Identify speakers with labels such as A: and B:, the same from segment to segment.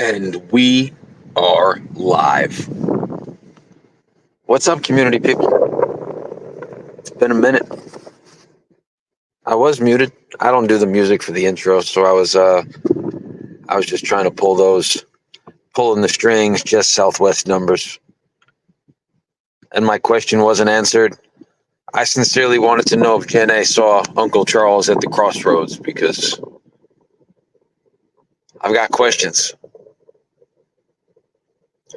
A: And we are live. What's up, community people? It's been a minute. I was muted. I don't do the music for the intro, so I was just trying to pulling the strings, just Southwest numbers. And my question wasn't answered. I sincerely wanted to know if Jen A saw Uncle Charles at the crossroads because I've got questions.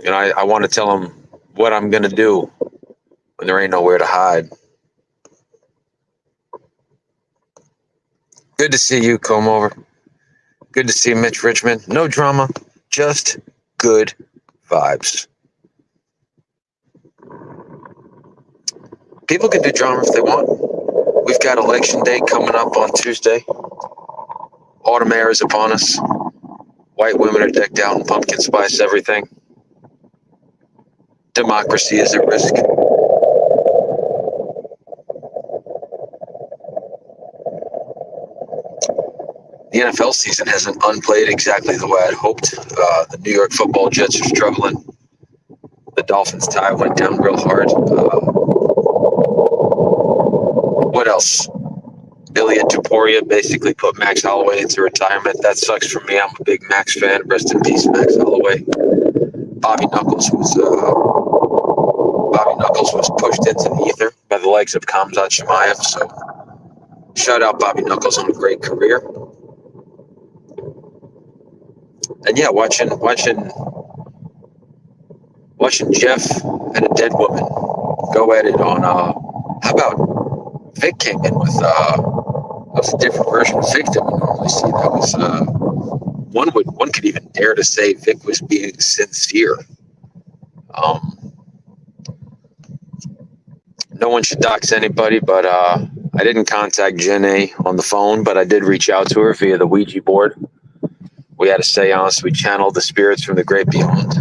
A: And I want to tell him what I'm going to do when there ain't nowhere to hide. Good to see you, Come Over. Good to see Mitch Richmond. No drama, just good vibes. People can do drama if they want. We've got election day coming up on Tuesday. Autumn air is upon us. White women are decked out in pumpkin spice everything. Democracy is at risk. The NFL season hasn't unplayed exactly the way I'd hoped. The New York football Jets are struggling. The Dolphins tie went down real hard. What else? Ilya Tuporia basically put Max Holloway into retirement. That sucks for me. I'm a big Max fan. Rest in peace, Max Holloway. Bobby Knuckles was pushed into the ether by the likes of Khamzat Chimaev. So shout out Bobby Knuckles on a great career. And yeah, watching Jeff and a dead woman go at it on how about Vic came in with a different version of Vic than we normally see. That was one could even dare to say Vic was being sincere. No one should dox anybody, but I didn't contact Jen A on the phone, but I did reach out to her via the Ouija board. We had a seance. We channeled the spirits from the great beyond.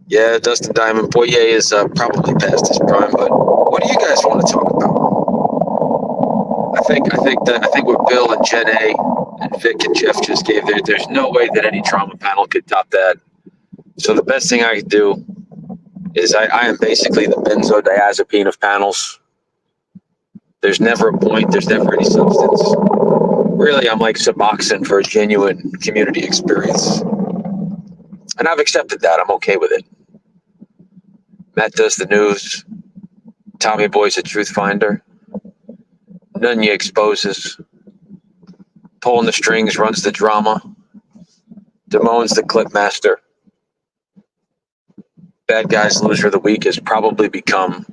A: Yeah, Dustin Diamond Boyer is probably past his prime, but what do you guys want to talk about? I think what Bill and Jen A and Vic and Jeff just gave there's no way that any trauma panel could top that. So the best thing I could do is I am basically the benzodiazepine of panels. There's never a point. There's never any substance. Really, I'm like Suboxone for a genuine community experience. And I've accepted that. I'm okay with it. Matt does the news. Tommy Boy's a truth finder. Nunya exposes. Pulling the strings runs the drama. Damone's the clip master. Bad Guys Loser of the Week has probably become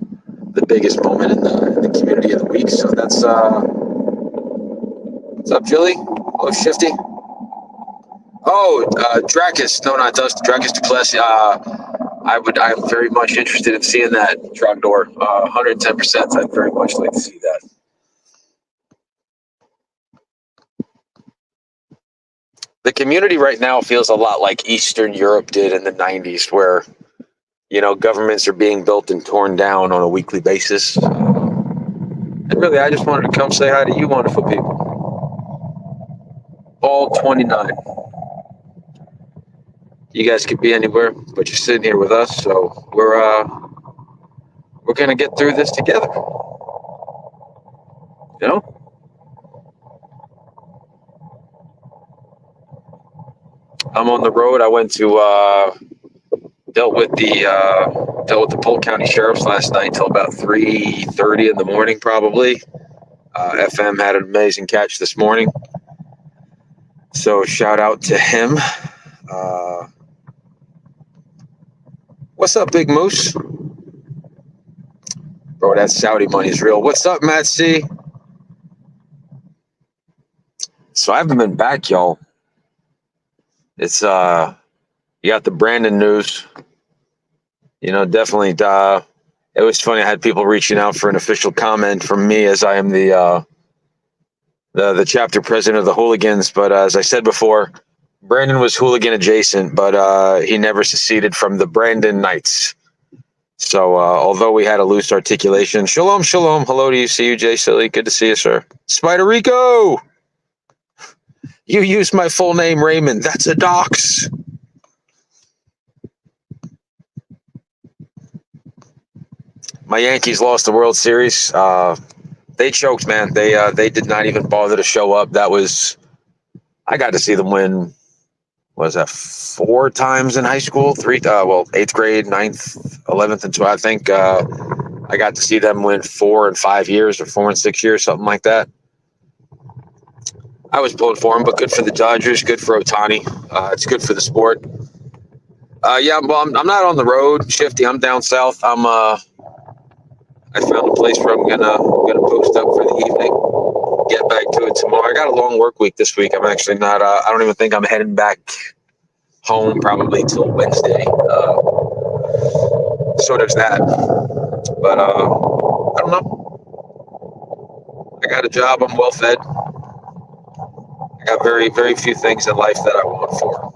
A: the biggest moment in the community of the week. So that's what's up, Julie? Oh, Shifty. Oh, Dracus. No, not Dust. Dracus Duplessis. I'm very much interested in seeing that Trogdor. 110%. I'd very much like to see that. The community right now feels a lot like Eastern Europe did in the 90s, where, you know, governments are being built and torn down on a weekly basis. And really, I just wanted to come say hi to you wonderful people. All 29. You guys could be anywhere, but you're sitting here with us, so we're gonna get through this together. You know? I'm on the road. I went to dealt with the Polk County Sheriffs last night till about 3:30 in the morning, probably. FM had an amazing catch this morning, so shout out to him. What's up, Big Moose? Bro, that Saudi money is real. What's up, Matt C? So I haven't been back, y'all. It's you got the Brandon news. You know, definitely. It was funny. I had people reaching out for an official comment from me, as I am the chapter president of the Hooligans. But as I said before, Brandon was hooligan adjacent, but he never seceded from the Brandon Knights. So although we had a loose articulation, shalom, shalom. Hello to you, see you, Jay Silly. Good to see you, sir. Spider Rico. You used my full name, Raymond. That's a dox. My Yankees lost the World Series. They choked, man. They did not even bother to show up. I got to see them win. What was that, 4 times in high school? 3, 8th grade, 9th, 11th, and 12th. I think I got to see them win 4 and 5 years, or 4 and 6 years, something like that. I was pulling for them, but good for the Dodgers, good for Ohtani. It's good for the sport. Yeah, well, I'm not on the road, Shifty. I'm down south. I found a place where I'm gonna post up for the evening. Get back to it tomorrow. I got a long work week this week. I'm actually not. I don't even think I'm heading back home probably till Wednesday. So there's that. But I don't know. I got a job. I'm well fed. I got very, very few things in life that I want for.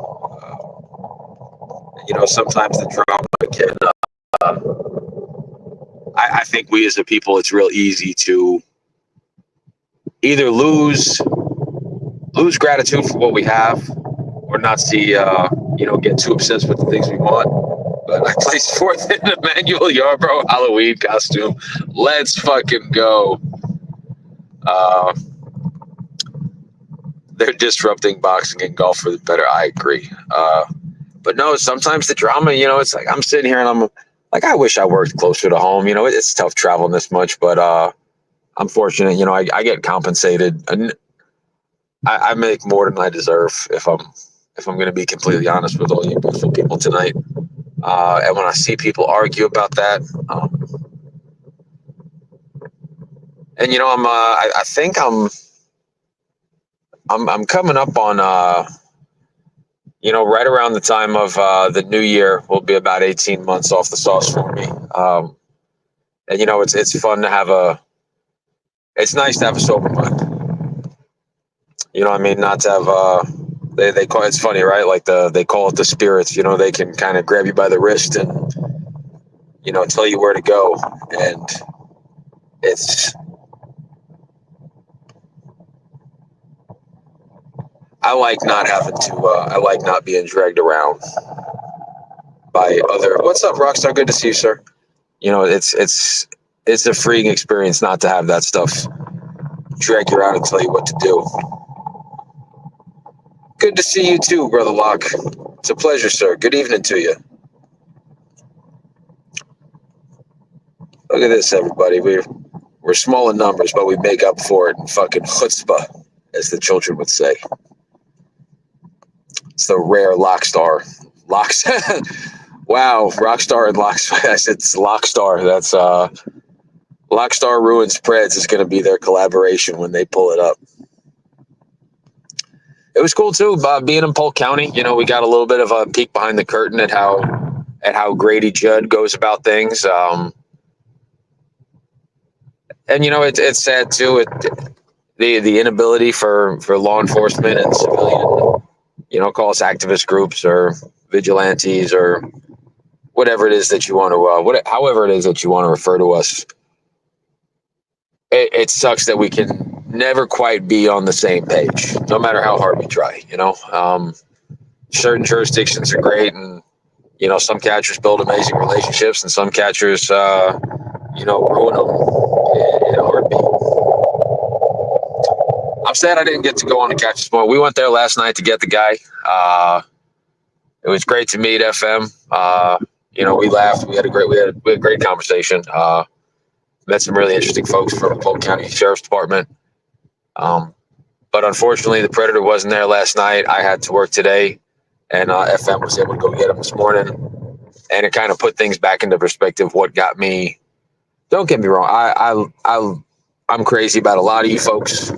A: Sometimes the drama can. I think we as a people, it's real easy to either lose gratitude for what we have, or not see, get too obsessed with the things we want. But I placed 4th in Emmanuel Yarbrough Halloween costume. Let's fucking go. They're disrupting boxing and golf for the better. I agree. But no, sometimes the drama, it's like I'm sitting here and I'm like, I wish I worked closer to home. It's tough traveling this much, but I'm fortunate. I get compensated, and I make more than I deserve. If I'm going to be completely honest with all you beautiful people tonight, and when I see people argue about that, and I think I'm coming up on right around the time of the new year will be about 18 months off the sauce for me. And it's fun to have it's nice to have a sober mind. Not to have they call it's funny, right? Like they call it the spirits. They can kind of grab you by the wrist and tell you where to go, and I like not having to. I like not being dragged around by other. What's up, Rockstar? Good to see you, sir. It's a freeing experience not to have that stuff drag you around and tell you what to do. Good to see you too, Brother Locke. It's a pleasure, sir. Good evening to you. Look at this, everybody. We're small in numbers, but we make up for it in fucking chutzpah, as the children would say. It's the rare Lockstar. Wow, Rockstar and Lockstar. It's Lockstar. That's Lockstar Ruins Preds is going to be their collaboration when they pull it up. It was cool too, being in Polk County. We got a little bit of a peek behind the curtain at how Grady Judd goes about things. And it's sad too. The inability for law enforcement and civilian, call us activist groups or vigilantes or whatever it is that you want to, however it is that you want to refer to us. It sucks that we can never quite be on the same page, no matter how hard we try. Certain jurisdictions are great, and some catchers build amazing relationships, and some catchers, ruin them in a heartbeat. I'm sad I didn't get to go on the Catcher's Point. We went there last night to get the guy. It was great to meet FM. We laughed. We had a great conversation. Met some really interesting folks from the Polk County Sheriff's Department. But unfortunately, the Predator wasn't there last night. I had to work today, and FM was able to go get him this morning. And it kind of put things back into perspective. What got me? Don't get me wrong. I'm crazy about a lot of you folks.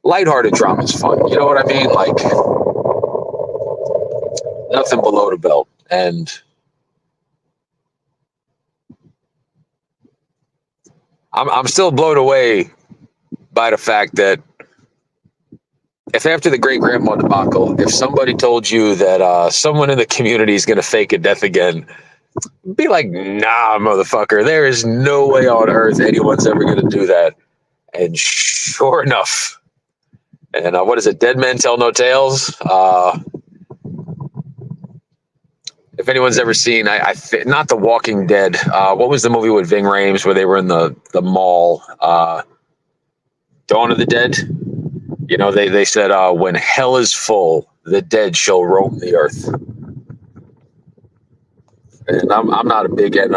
A: Lighthearted drama is fun. You know what I mean? Like nothing below the belt. And I'm still blown away by the fact that if after the great grandma debacle, if somebody told you that someone in the community is going to fake a death again, be like, nah, motherfucker, there is no way on earth anyone's ever going to do that. And sure enough, And what is it? Dead Men Tell No Tales. If anyone's ever seen, not The Walking Dead. What was the movie with Ving Rhames where they were in the mall? Dawn of the Dead. You know, they said, when hell is full, the dead shall roam the earth. And I'm not a big, and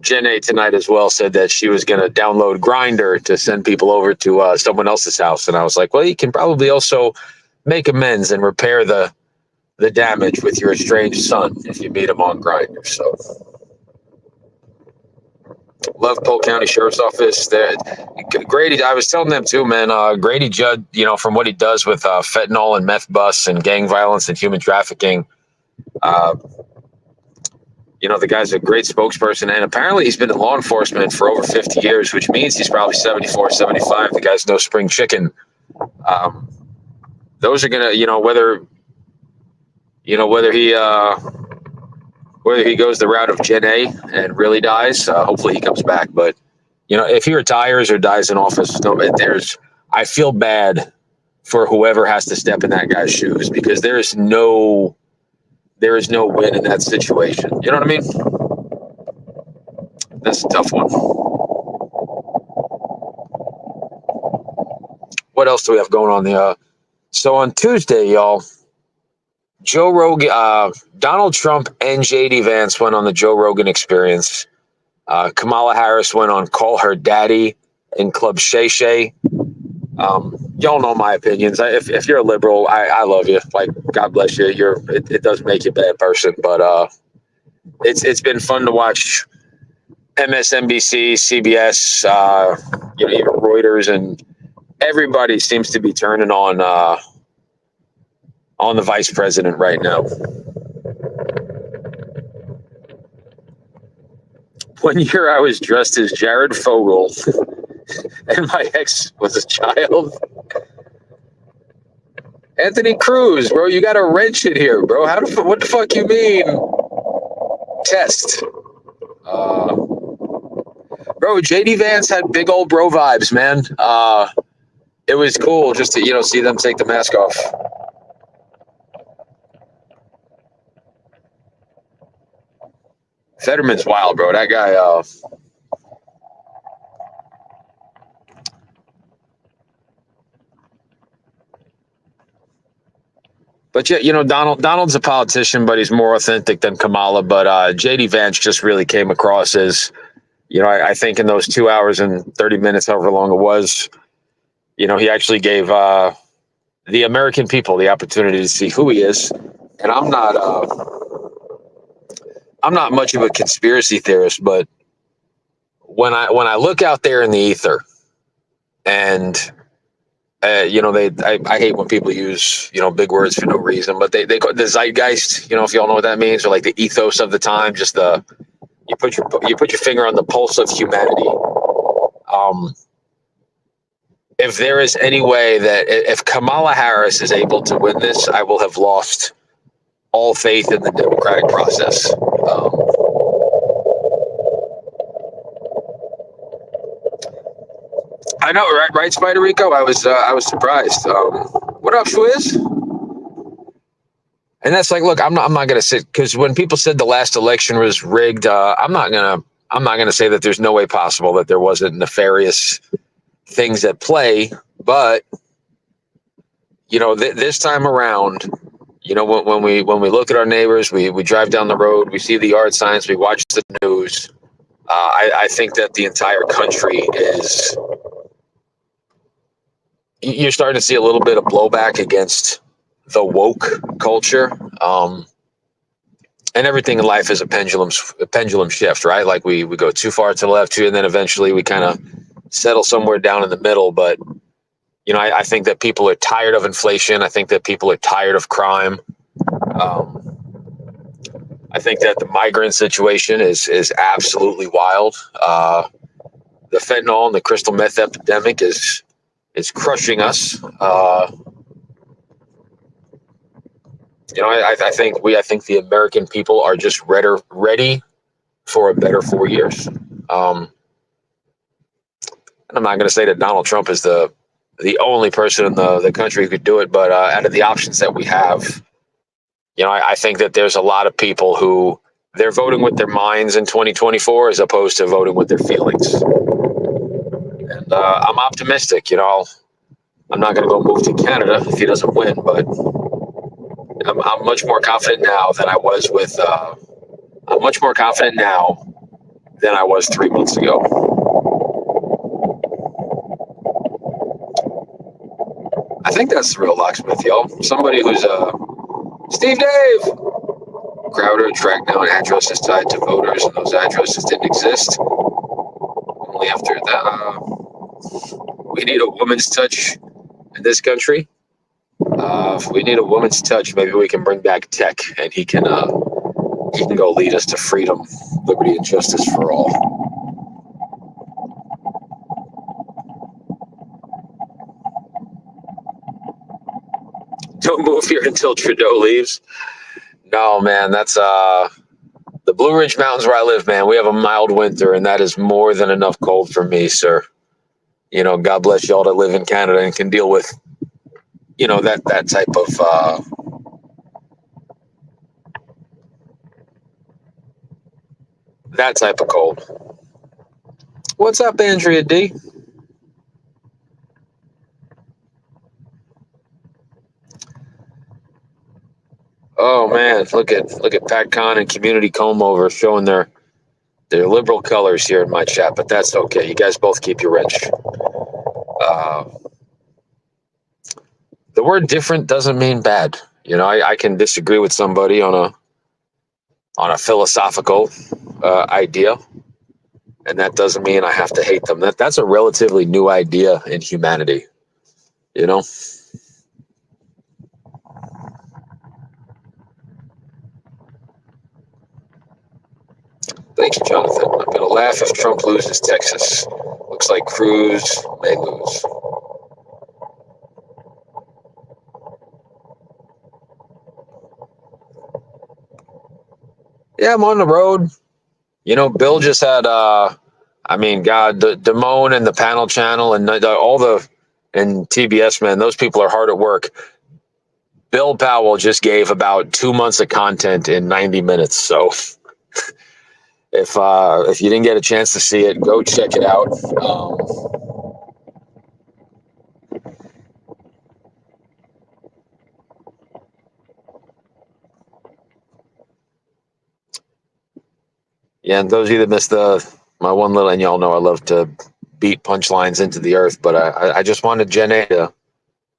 A: Jen A tonight as well said that she was going to download Grinder to send people over to someone else's house. And I was like, well, you can probably also make amends and repair the damage with your estranged son if you meet him on Grinder. So love Polk County Sheriff's Office. Grady, I was telling them too, man. Grady Judd, you know, from what he does with fentanyl and meth busts and gang violence and human trafficking, you know, the guy's a great spokesperson. And apparently he's been in law enforcement for over 50 years, which means he's probably 74, 75. The guy's no spring chicken. Those are going to, you know, whether he goes the route of Gen A and really dies, hopefully he comes back. But, you know, if he retires or dies in office, I feel bad for whoever has to step in that guy's shoes, because there is no win in that situation. You know what I mean? That's a tough one. What else do we have going on? So on Tuesday, y'all, Joe Rogan, Donald Trump and JD Vance went on the Joe Rogan Experience. Kamala Harris went on Call Her Daddy and Club Shay Shay. Y'all know my opinions. If you're a liberal, I love you. Like, God bless you. It does make you a bad person, but it's been fun to watch MSNBC, CBS, you know, even Reuters, and everybody seems to be turning on the vice president right now. One year I was dressed as Jared Fogle and my ex was a child. Anthony Cruz, bro, you got a wrench in here, bro. What the fuck you mean? Test. Bro, JD Vance had big old bro vibes, man. It was cool just to, you know, see them take the mask off. Fetterman's wild, bro. That guy, but yeah, you know, Donald's a politician, but he's more authentic than Kamala. But JD Vance just really came across as, you know, I think in those 2 hours and 30 minutes, however long it was, you know, he actually gave the American people the opportunity to see who he is. And I'm not much of a conspiracy theorist, but when I look out there in the ether, and you know, I hate when people use, you know, big words for no reason, but they call it the zeitgeist. You know, if y'all know what that means, or like the ethos of the time, just you put your finger on the pulse of humanity. If there is any way that if Kamala Harris is able to win this, I will have lost all faith in the democratic process. I know, right, Spider Rico. I was surprised. What up, Schwiz? And that's like, look, I'm not gonna sit, because when people said the last election was rigged, I'm not gonna say that there's no way possible that there wasn't nefarious things at play. But you know, this time around, you know, when we look at our neighbors, we drive down the road, we see the yard signs, we watch the news. I think that the entire country is. You're starting to see a little bit of blowback against the woke culture, and everything in life is a pendulum shift, right? Like we go too far to the left, and then eventually we kind of settle somewhere down in the middle. But you know, I think that people are tired of inflation. I think that people are tired of crime. I think that the migrant situation is absolutely wild. The fentanyl and the crystal meth epidemic is crushing us. You know, I think the American people are just ready for a better 4 years. And I'm not going to say that Donald Trump is the the only person in the country who could do it. But out of the options that we have, I think that there's a lot of people who they're voting with their minds in 2024 as opposed to voting with their feelings. And I'm optimistic. I'm not going to go move to Canada if he doesn't win, but I'm much more confident now than I was with. I'm much more confident now than I was 3 months ago. I think that's the real locksmith, y'all. Somebody who's Steve Dave. Crowder tracked down addresses tied to voters, and those addresses didn't exist. Only after that, we need a woman's touch in this country. If we need a woman's touch, maybe we can bring back Tech, and he can go lead us to freedom, liberty, and justice for all. Don't move here until Trudeau leaves. No, man, that's the Blue Ridge Mountains where I live, man. We have a mild winter, and that is more than enough cold for me, sir. God bless y'all that live in Canada and can deal with, that type of cold. What's up, Andrea D? Oh man, look at Pat Con and Community Comb Over showing their liberal colors here in my chat, but that's okay. You guys both keep your wrench. The word different doesn't mean bad. I can disagree with somebody on a philosophical idea, and that doesn't mean I have to hate them. That's a relatively new idea in humanity. Thank you, Jonathan. I'm going to laugh if Trump loses Texas. Looks like Cruz may lose. Yeah, I'm on the road. Bill just had, God, the Damone and the panel channel and and TBS, man, those people are hard at work. Bill Powell just gave about 2 months of content in 90 minutes. So if you didn't get a chance to see it, go check it out. Yeah, and those of you that missed my one little, and y'all know I love to beat punchlines into the earth, but I just wanted Jen A to.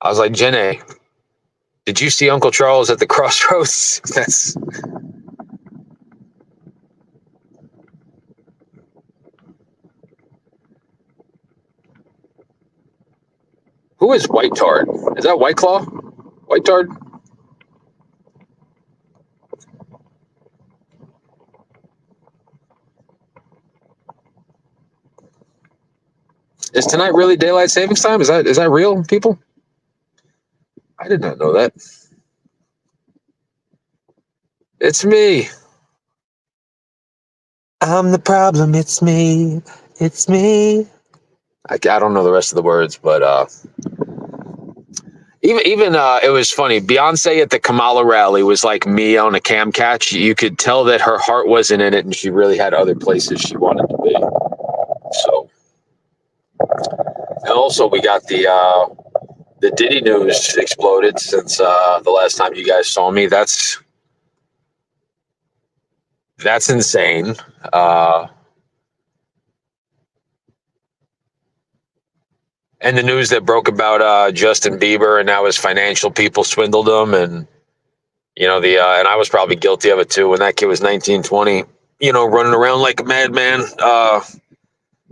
A: I was like, Jen A, did you see Uncle Charles at the crossroads? Who is White Tard? Is that White Claw? White Tard? Is tonight really daylight savings time? Is that real, people? I did not know that. It's me. I'm the problem. It's me. It's me. I don't know the rest of the words, but even it was funny. Beyonce at the Kamala rally was like me on a cam catch. You could tell that her heart wasn't in it, and she really had other places she wanted to be. So, and also we got the Diddy news exploded since the last time you guys saw me. That's insane. And the news that broke about Justin Bieber and now his financial people swindled him, and and I was probably guilty of it too when that kid was 19, 20, running around like a madman.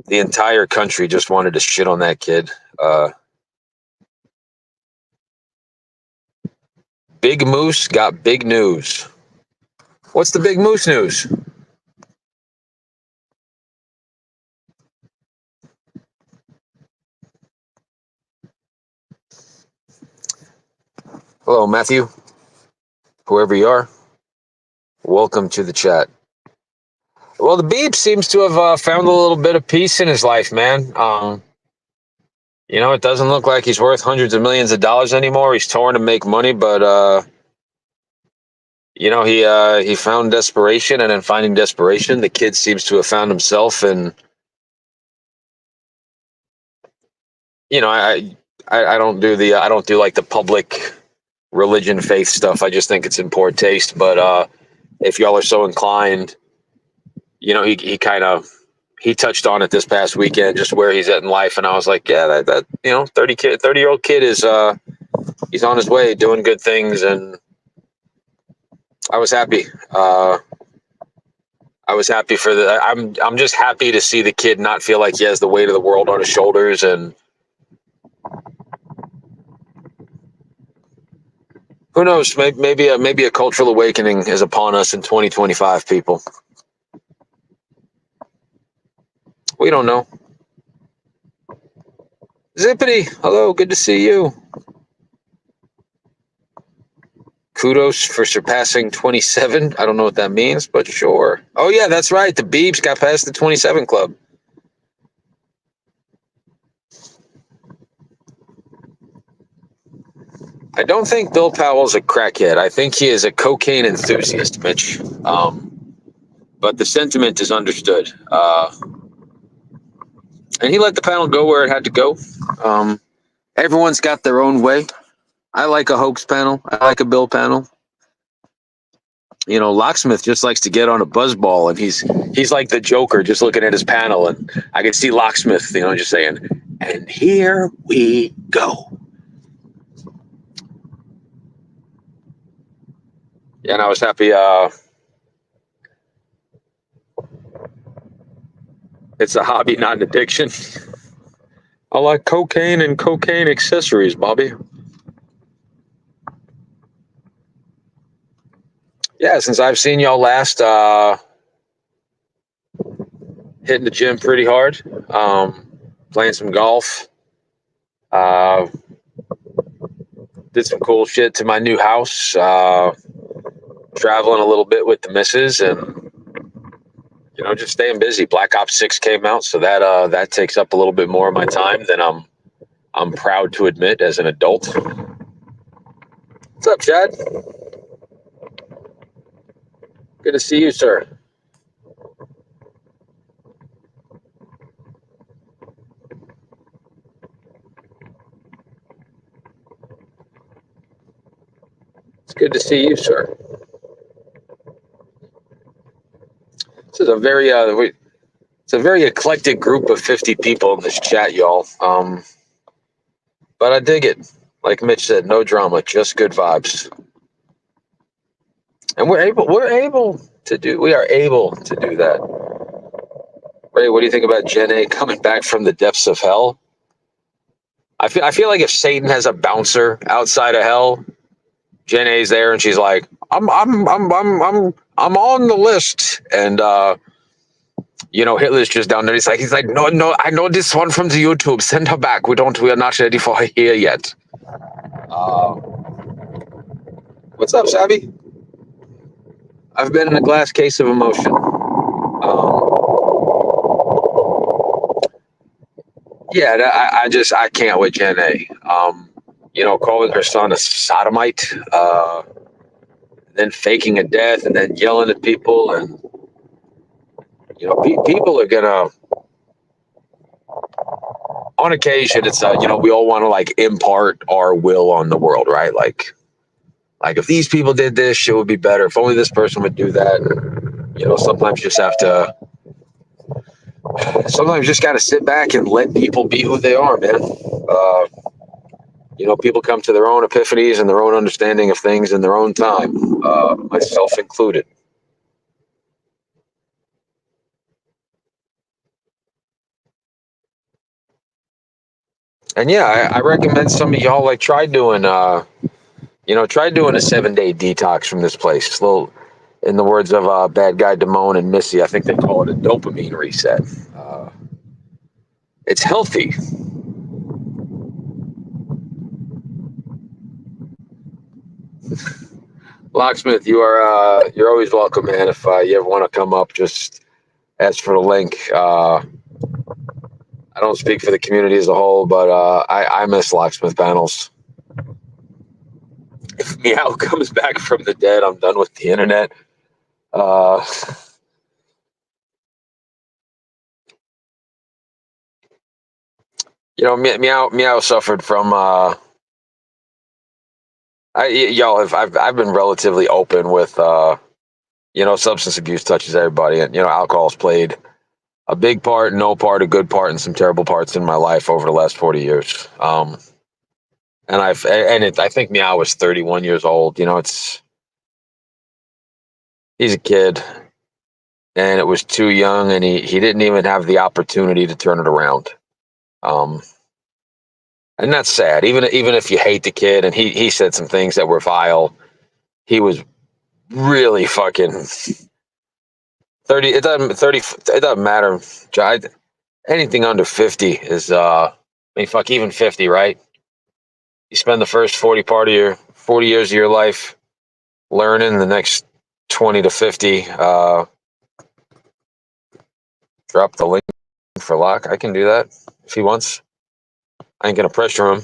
A: The entire country just wanted to shit on that kid. Big Moose got big news. What's the Big Moose news? Hello, Matthew. Whoever you are, welcome to the chat. Well, the Beep seems to have found a little bit of peace in his life, man. It doesn't look like he's worth hundreds of millions of dollars anymore. He's torn to make money, but he found desperation, and in finding desperation, the kid seems to have found himself. And I don't do like the public religion faith stuff. I just think it's in poor taste. But if y'all are so inclined, he kind of he touched on it this past weekend, just where he's at in life, and I was like, yeah, that 30-year-old kid is he's on his way, doing good things, and I was happy. I was happy for the. I'm just happy to see the kid not feel like he has the weight of the world on his shoulders, and who knows, maybe a cultural awakening is upon us in 2025. People, we don't know. Zippity, hello, good to see you. Kudos for surpassing 27. I don't know what that means, but sure. Oh yeah, that's right. The Beebs got past the 27 club. I don't think Bill Powell's a crackhead. I think he is a cocaine enthusiast, Mitch. But the sentiment is understood. And he let the panel go where it had to go. Everyone's got their own way. I like a hoax panel. I like a Bill panel. Locksmith just likes to get on a buzzball, and he's like the Joker, just looking at his panel, and I can see Locksmith, just saying, and here we go. Yeah, and I was happy. It's a hobby, not an addiction. I like cocaine and cocaine accessories, Bobby. Yeah, since I've seen y'all last, hitting the gym pretty hard, playing some golf, did some cool shit to my new house, traveling a little bit with the missus, and just staying busy. Black Ops 6 came out, so that takes up a little bit more of my time than I'm proud to admit as an adult. What's up, Chad? Good to see you, sir. It's good to see you, sir. This is a very it's a very eclectic group of 50 people in this chat, y'all. But I dig it. Like Mitch said, no drama, just good vibes. And we are able to do that. Ray, what do you think about Gen A coming back from the depths of hell? I feel like if Satan has a bouncer outside of hell, Gen A's there, and she's like, I'm on the list, and Hitler's just down there. He's like, no, I know this one from the YouTube. Send her back. We are not ready for her here yet. What's up, Savvy? I've been in a glass case of emotion. I can't with Gen A. Calling her son a sodomite, then faking a death, and then yelling at people, and people are gonna. On occasion, it's we all want to like impart our will on the world, right? Like if these people did this, shit would be better. If only this person would do that. Sometimes you just have to. Sometimes you just got to sit back and let people be who they are, man. People come to their own epiphanies and their own understanding of things in their own time, myself included. And yeah, I recommend some of y'all try doing a 7-day detox from this place. It's a little, in the words of bad guy Damone and Missy, I think they call it a dopamine reset. It's healthy. Locksmith, you're always welcome, man. If you ever want to come up, just ask for the link. I don't speak for the community as a whole, but I miss locksmith panels. If Meow comes back from the dead, I'm done with the internet. Uh, Meow suffered from. Y'all, I've been relatively open with. Substance abuse touches everybody, and alcohol's played a big part, no part, a good part, and some terrible parts in my life over the last 40 years. And I think Meow was 31 years old. He's a kid, and it was too young, and he didn't even have the opportunity to turn it around. Um, and that's sad. Even if you hate the kid, and he said some things that were vile, he was really fucking 30. It doesn't matter. Anything under 50 is fuck, even 50, right? You spend the first 40 years of your life learning, the next 20 to 50. Drop the link for Locke. I can do that if he wants. I ain't gonna pressure him.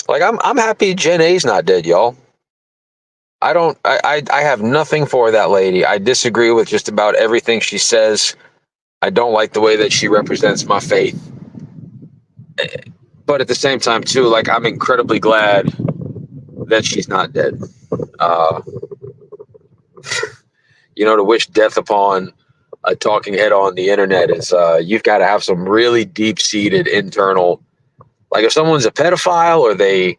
A: Like I'm happy Gen A's not dead, y'all. I have nothing for that lady. I disagree with just about everything she says. I don't like the way that she represents my faith. But at the same time too, like I'm incredibly glad that she's not dead. Uh, to wish death upon a talking head on the internet is you've got to have some really deep seated internal, like if someone's a pedophile or they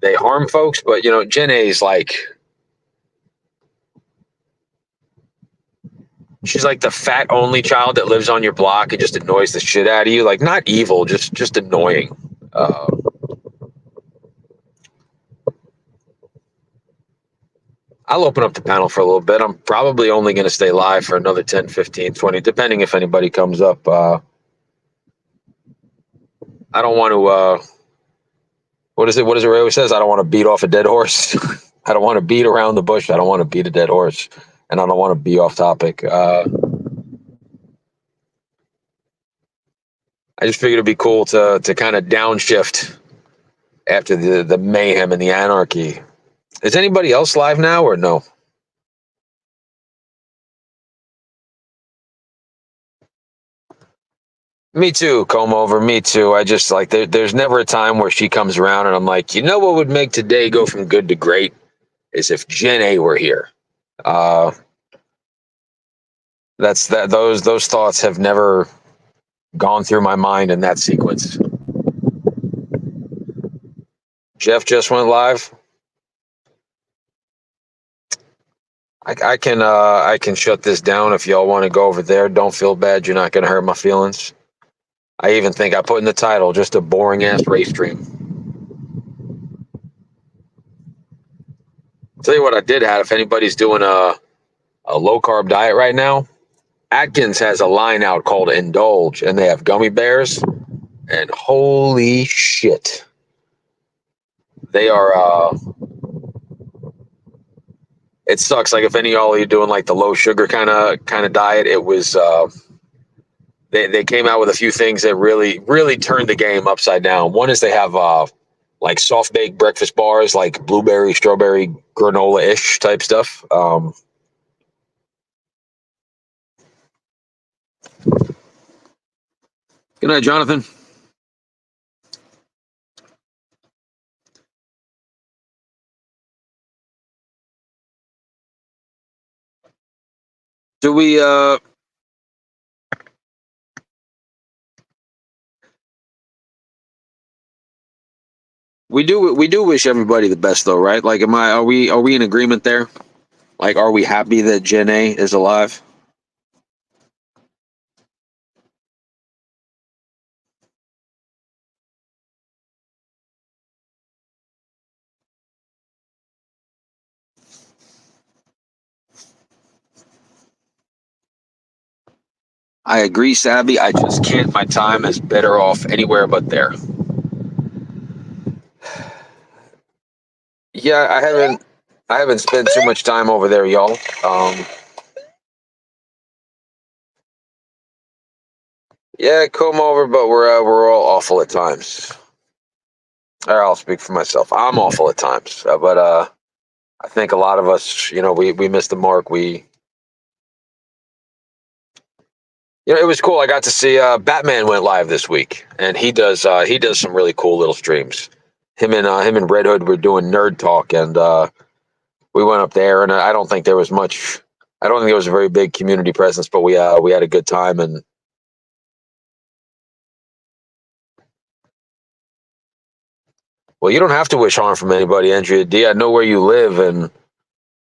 A: harm folks, but Jen A is like, she's like the fat only child that lives on your block and just annoys the shit out of you. Like not evil, just annoying. I'll open up the panel for a little bit. I'm probably only going to stay live for another 10, 15, 20, depending if anybody comes up. I don't want to, what is it Ray always says? I don't want to beat off a dead horse. I don't want to beat around the bush. I don't want to beat a dead horse. And I don't want to be off topic. I just figured it'd be cool to kind of downshift after the mayhem and the anarchy. Is anybody else live now or no? Me too, comb over. Me too. I just like there's never a time where she comes around and I'm like, what would make today go from good to great is if Jen A were here. Uh, those thoughts have never gone through my mind in that sequence. Jeff just went live. I can shut this down if y'all want to go over there. Don't feel bad. You're not going to hurt my feelings. I even think I put in the title just a boring ass race stream. Tell you what I did have. If anybody's doing a low carb diet right now, Atkins has a line out called Indulge, and they have gummy bears. And holy shit, they are. It sucks. Like if any of y'all are doing like the low sugar kind of diet, it was. They came out with a few things that really turned the game upside down. One is they have like soft baked breakfast bars, like blueberry, strawberry, granola ish type stuff. Good night, Jonathan. Do we do wish everybody the best though, right? Like are we in agreement there? Like are we happy that Jen A is alive? I agree, Sabby. I just can't. My time is better off anywhere but there. Yeah, I haven't spent too much time over there, y'all. Yeah, come over, but we're all awful at times. Or I'll speak for myself. I'm awful at times, but I think a lot of us, we missed the mark. It was cool. I got to see Batman went live this week, and he does some really cool little streams. Him and Red Hood were doing nerd talk, and we went up there, and I don't think there was much. I don't think there was a very big community presence, but we had a good time. And well, you don't have to wish harm from anybody, Andrea D. I know where you live, and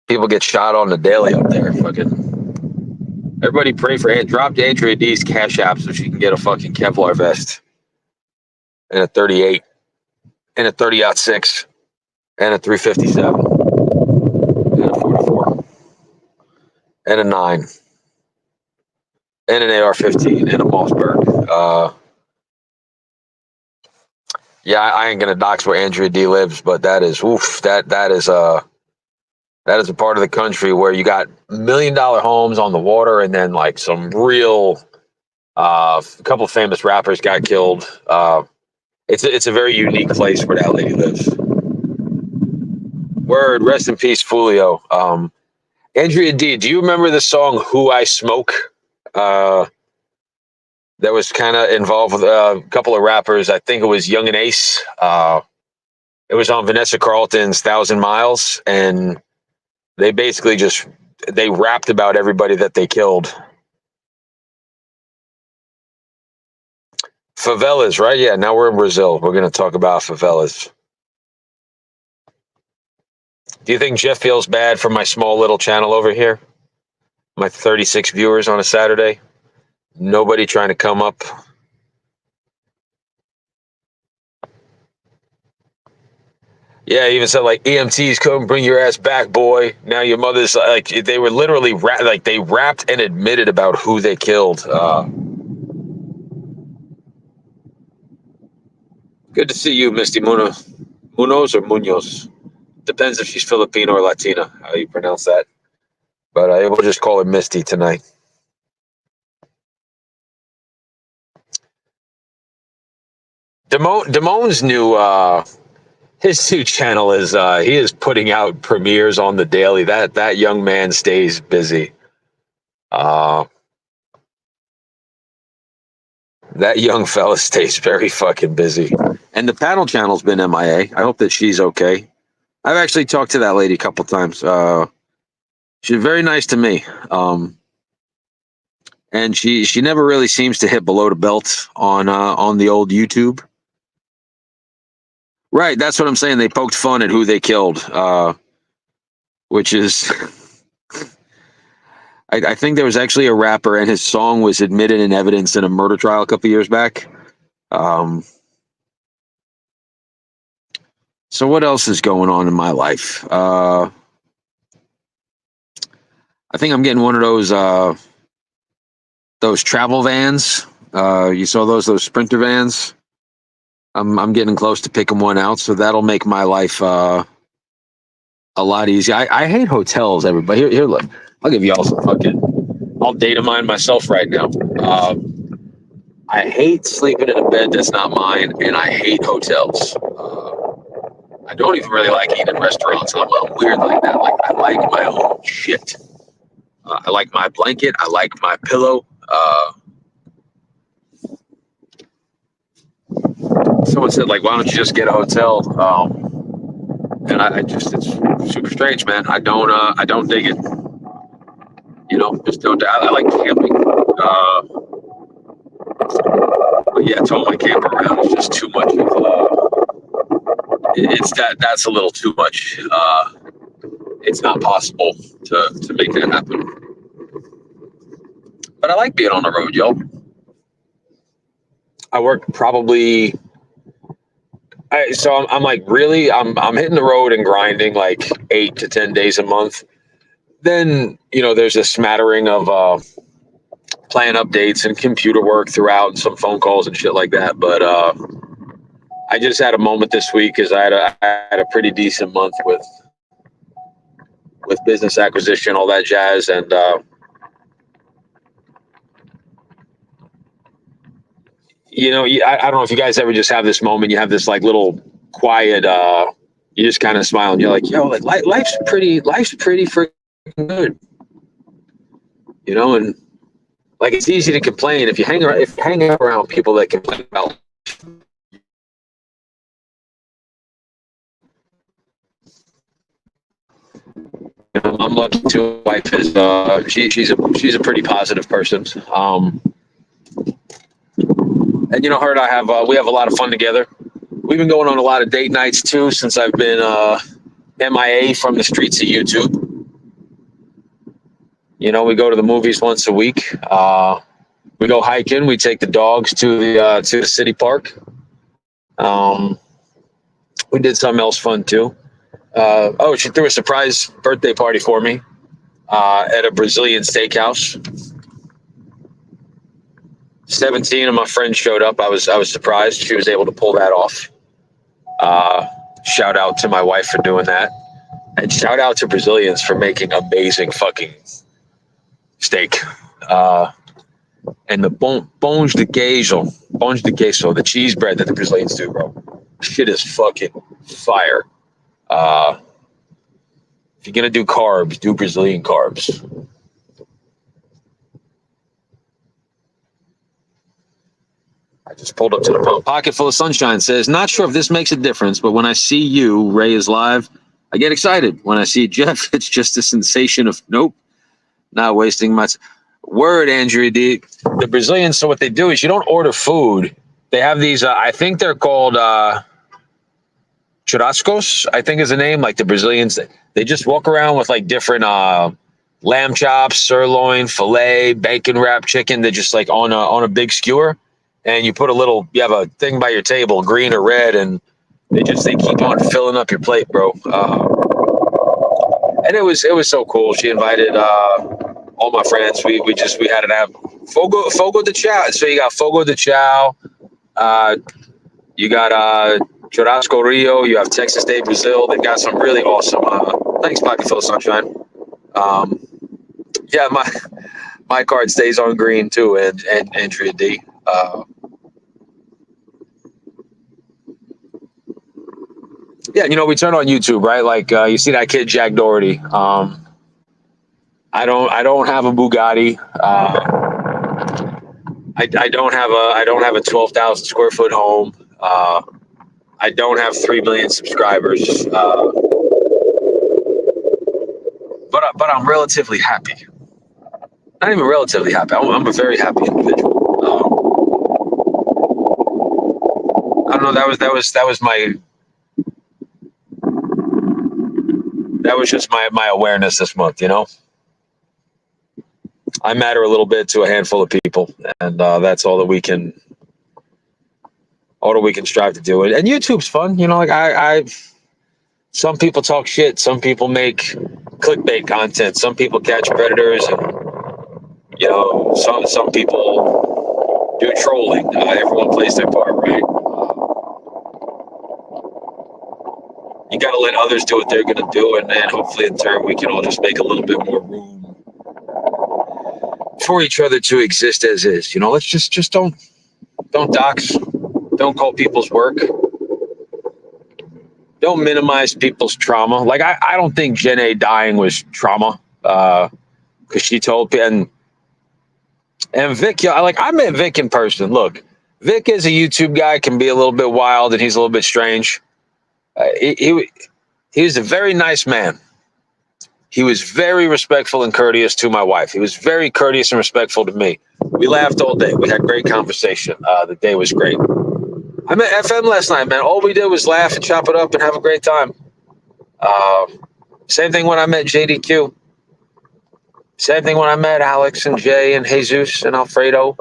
A: people get shot on the daily up there. Fucking everybody pray for drop Andrea D's cash app so she can get a fucking Kevlar vest and a 38 and a 30-06 and a 357 and a 44 and a 9 and an AR-15 and a Mossberg. Yeah, I ain't gonna dox where Andrea D lives, but that is that is a part of the country where you got $1 million homes on the water, and then like some real a couple of famous rappers got killed. It's a very unique place where that lady lives. Word, rest in peace, Fulio. Andrea D, do you remember the song "Who I Smoke"? Uh, that was kind of involved with a couple of rappers. I think it was Young and Ace. It was on Vanessa Carlton's "Thousand Miles," and they basically just they rapped about everybody that they killed. Favelas, right? Yeah, now we're in Brazil. We're going to talk about favelas. Do you think Jeff feels bad for my small little channel over here? My 36 viewers on a Saturday? Nobody trying to come up. Yeah, even said like EMTs come bring your ass back, boy. Now your mother's like they were literally like they rapped and admitted about who they killed. Good to see you, Misty Munoz or Munoz. Depends if she's Filipino or Latina, how you pronounce that. But we'll just call her Misty tonight. Damone's new his new channel is he is putting out premieres on the daily. That young man stays busy. Uh, that young fella stays very fucking busy. And the panel channel's been MIA. I hope that she's okay. I've actually talked to that lady a couple times. She's very nice to me. And she never really seems to hit below the belt on the old YouTube. Right, that's what I'm saying. They poked fun at who they killed, which is I think there was actually a rapper and his song was admitted in evidence in a murder trial a couple years back. So what else is going on in my life? I think I'm getting one of those travel vans. You saw those Sprinter vans. I'm getting close to picking one out, so that'll make my life a lot easier. I hate hotels, everybody. Here, look. I'll give y'all some fucking. I'll data mine myself right now. I hate sleeping in a bed that's not mine, and I hate hotels. I don't even really like eating in restaurants. I'm weird like that. Like I like my own shit. I like my blanket. I like my pillow. Someone said like, why don't you just get a hotel? And I just it's super strange, man. I don't dig it. Just don't. I like camping. But yeah, towing my camper around is just too much. That's a little too much. It's not possible to make that happen. But I like being on the road, yo. I work probably. I'm like really I'm hitting the road and grinding like 8 to 10 days a month. Then there's a smattering of plan updates and computer work throughout, and some phone calls and shit like that. But I just had a moment this week because I had a pretty decent month with business acquisition, all that jazz, and I don't know if you guys ever just have this moment. You have this like little quiet. You just kind of smile and you're like, yo, like life's pretty freaking good, and like it's easy to complain if you hang around people that complain about. I'm lucky too. Wife is she's a pretty positive person. And her and I have we have a lot of fun together. We've been going on a lot of date nights too since I've been MIA from the streets of YouTube. We go to the movies once a week. We go hiking. We take the dogs to the city park. We did something else fun too. She threw a surprise birthday party for me at a Brazilian steakhouse. 17 of my friends showed up. I was surprised she was able to pull that off. Shout out to my wife for doing that, and shout out to Brazilians for making amazing fucking steak. And the bones de queso, the cheese bread that the Brazilians do, bro. Shit is fucking fire. If you're gonna do carbs, do Brazilian carbs. I just pulled up to the pump. Pocket full of sunshine says, not sure if this makes a difference, but when I see you, Ray is live, I get excited. When I see Jeff, it's just a sensation of nope, not wasting my word, Andrea D. The Brazilians, so what they do is you don't order food. They have these, I think they're called churrascos, I think is the name. Like the Brazilians, they just walk around with like different lamb chops, sirloin, filet, bacon wrapped chicken. They're just like on a big skewer. And you have a thing by your table, green or red, and they keep on filling up your plate, bro. And it was so cool. She invited all my friends. We had to have fogo de chao. So you got fogo de chao, you got Churrasco Rio, you have Texas Day Brazil. They've got some really awesome. Thanks, Pocket Full of Sunshine. Yeah, my card stays on green too, and Andrea D. Yeah, we turn on YouTube, right? Like you see that kid Jack Doherty. I don't have a Bugatti. I don't have a 12,000 square foot home. I don't have 3 million subscribers. But I'm relatively happy. Not even relatively happy. I'm a very happy individual. I don't know. That was just my awareness this month. I matter a little bit to a handful of people, and that's all that we can strive to do. And YouTube's fun. Like some people talk shit. Some people make clickbait content. Some people catch predators, and some people do trolling. Everyone plays their part, right? You got to let others do what they're going to do, and hopefully in turn we can all just make a little bit more room for each other to exist as is. Let's just don't dox, don't call people's work, don't minimize people's trauma. Like I don't think Jen A dying was trauma, because she told and Vic. I met Vic in person. Look, Vic is a YouTube guy, can be a little bit wild, and he's a little bit strange. He was a very nice man. He was very respectful and courteous to my wife. He was very courteous and respectful to me. We laughed all day. We had great conversation. The day was great. I met FM last night, man. All we did was laugh and chop it up and have a great time. Same thing when I met JDQ. Same thing when I met Alex and Jay and Jesus and Alfredo.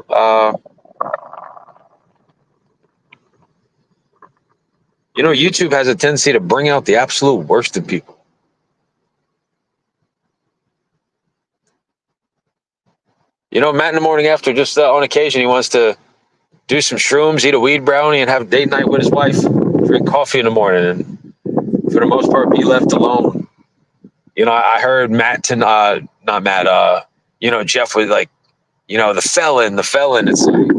A: YouTube has a tendency to bring out the absolute worst in people. Matt in the morning after, just on occasion, he wants to do some shrooms, eat a weed brownie, and have a date night with his wife, drink coffee in the morning, and for the most part, be left alone. I heard Matt not Matt, Jeff was like, the felon. It's like,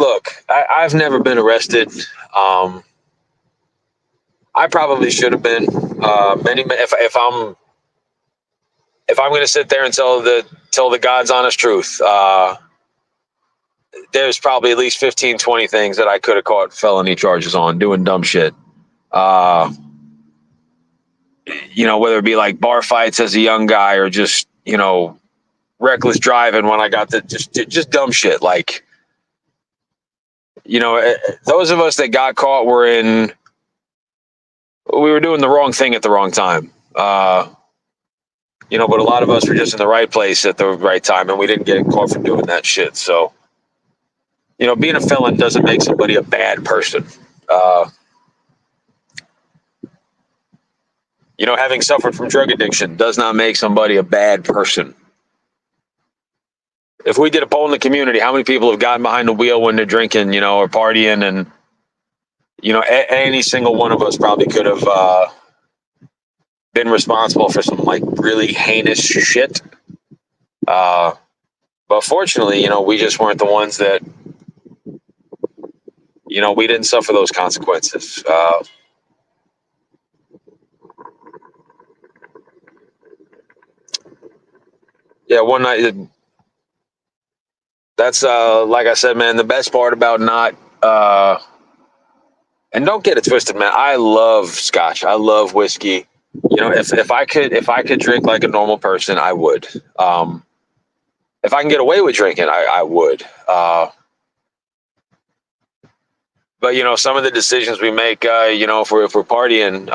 A: look, I've never been arrested. I probably should have been. If I'm going to sit there and tell the God's honest truth, there's probably at least 15, 20 things that I could have caught felony charges on doing dumb shit. Uh, whether it be like bar fights as a young guy or just, reckless driving when I got just dumb shit. Like, those of us that got caught we were doing the wrong thing at the wrong time. But a lot of us were just in the right place at the right time and we didn't get caught for doing that shit. So, being a felon doesn't make somebody a bad person. Having suffered from drug addiction does not make somebody a bad person. If we did a poll in the community, how many people have gotten behind the wheel when they're drinking, or partying, and any single one of us probably could have been responsible for some like really heinous shit. But fortunately, we just weren't the ones that, we didn't suffer those consequences. Yeah, one night. That's like I said, man. The best part about not and don't get it twisted, man. I love scotch. I love whiskey. If I could drink like a normal person, I would. If I can get away with drinking, I would. But some of the decisions we make, if we're partying,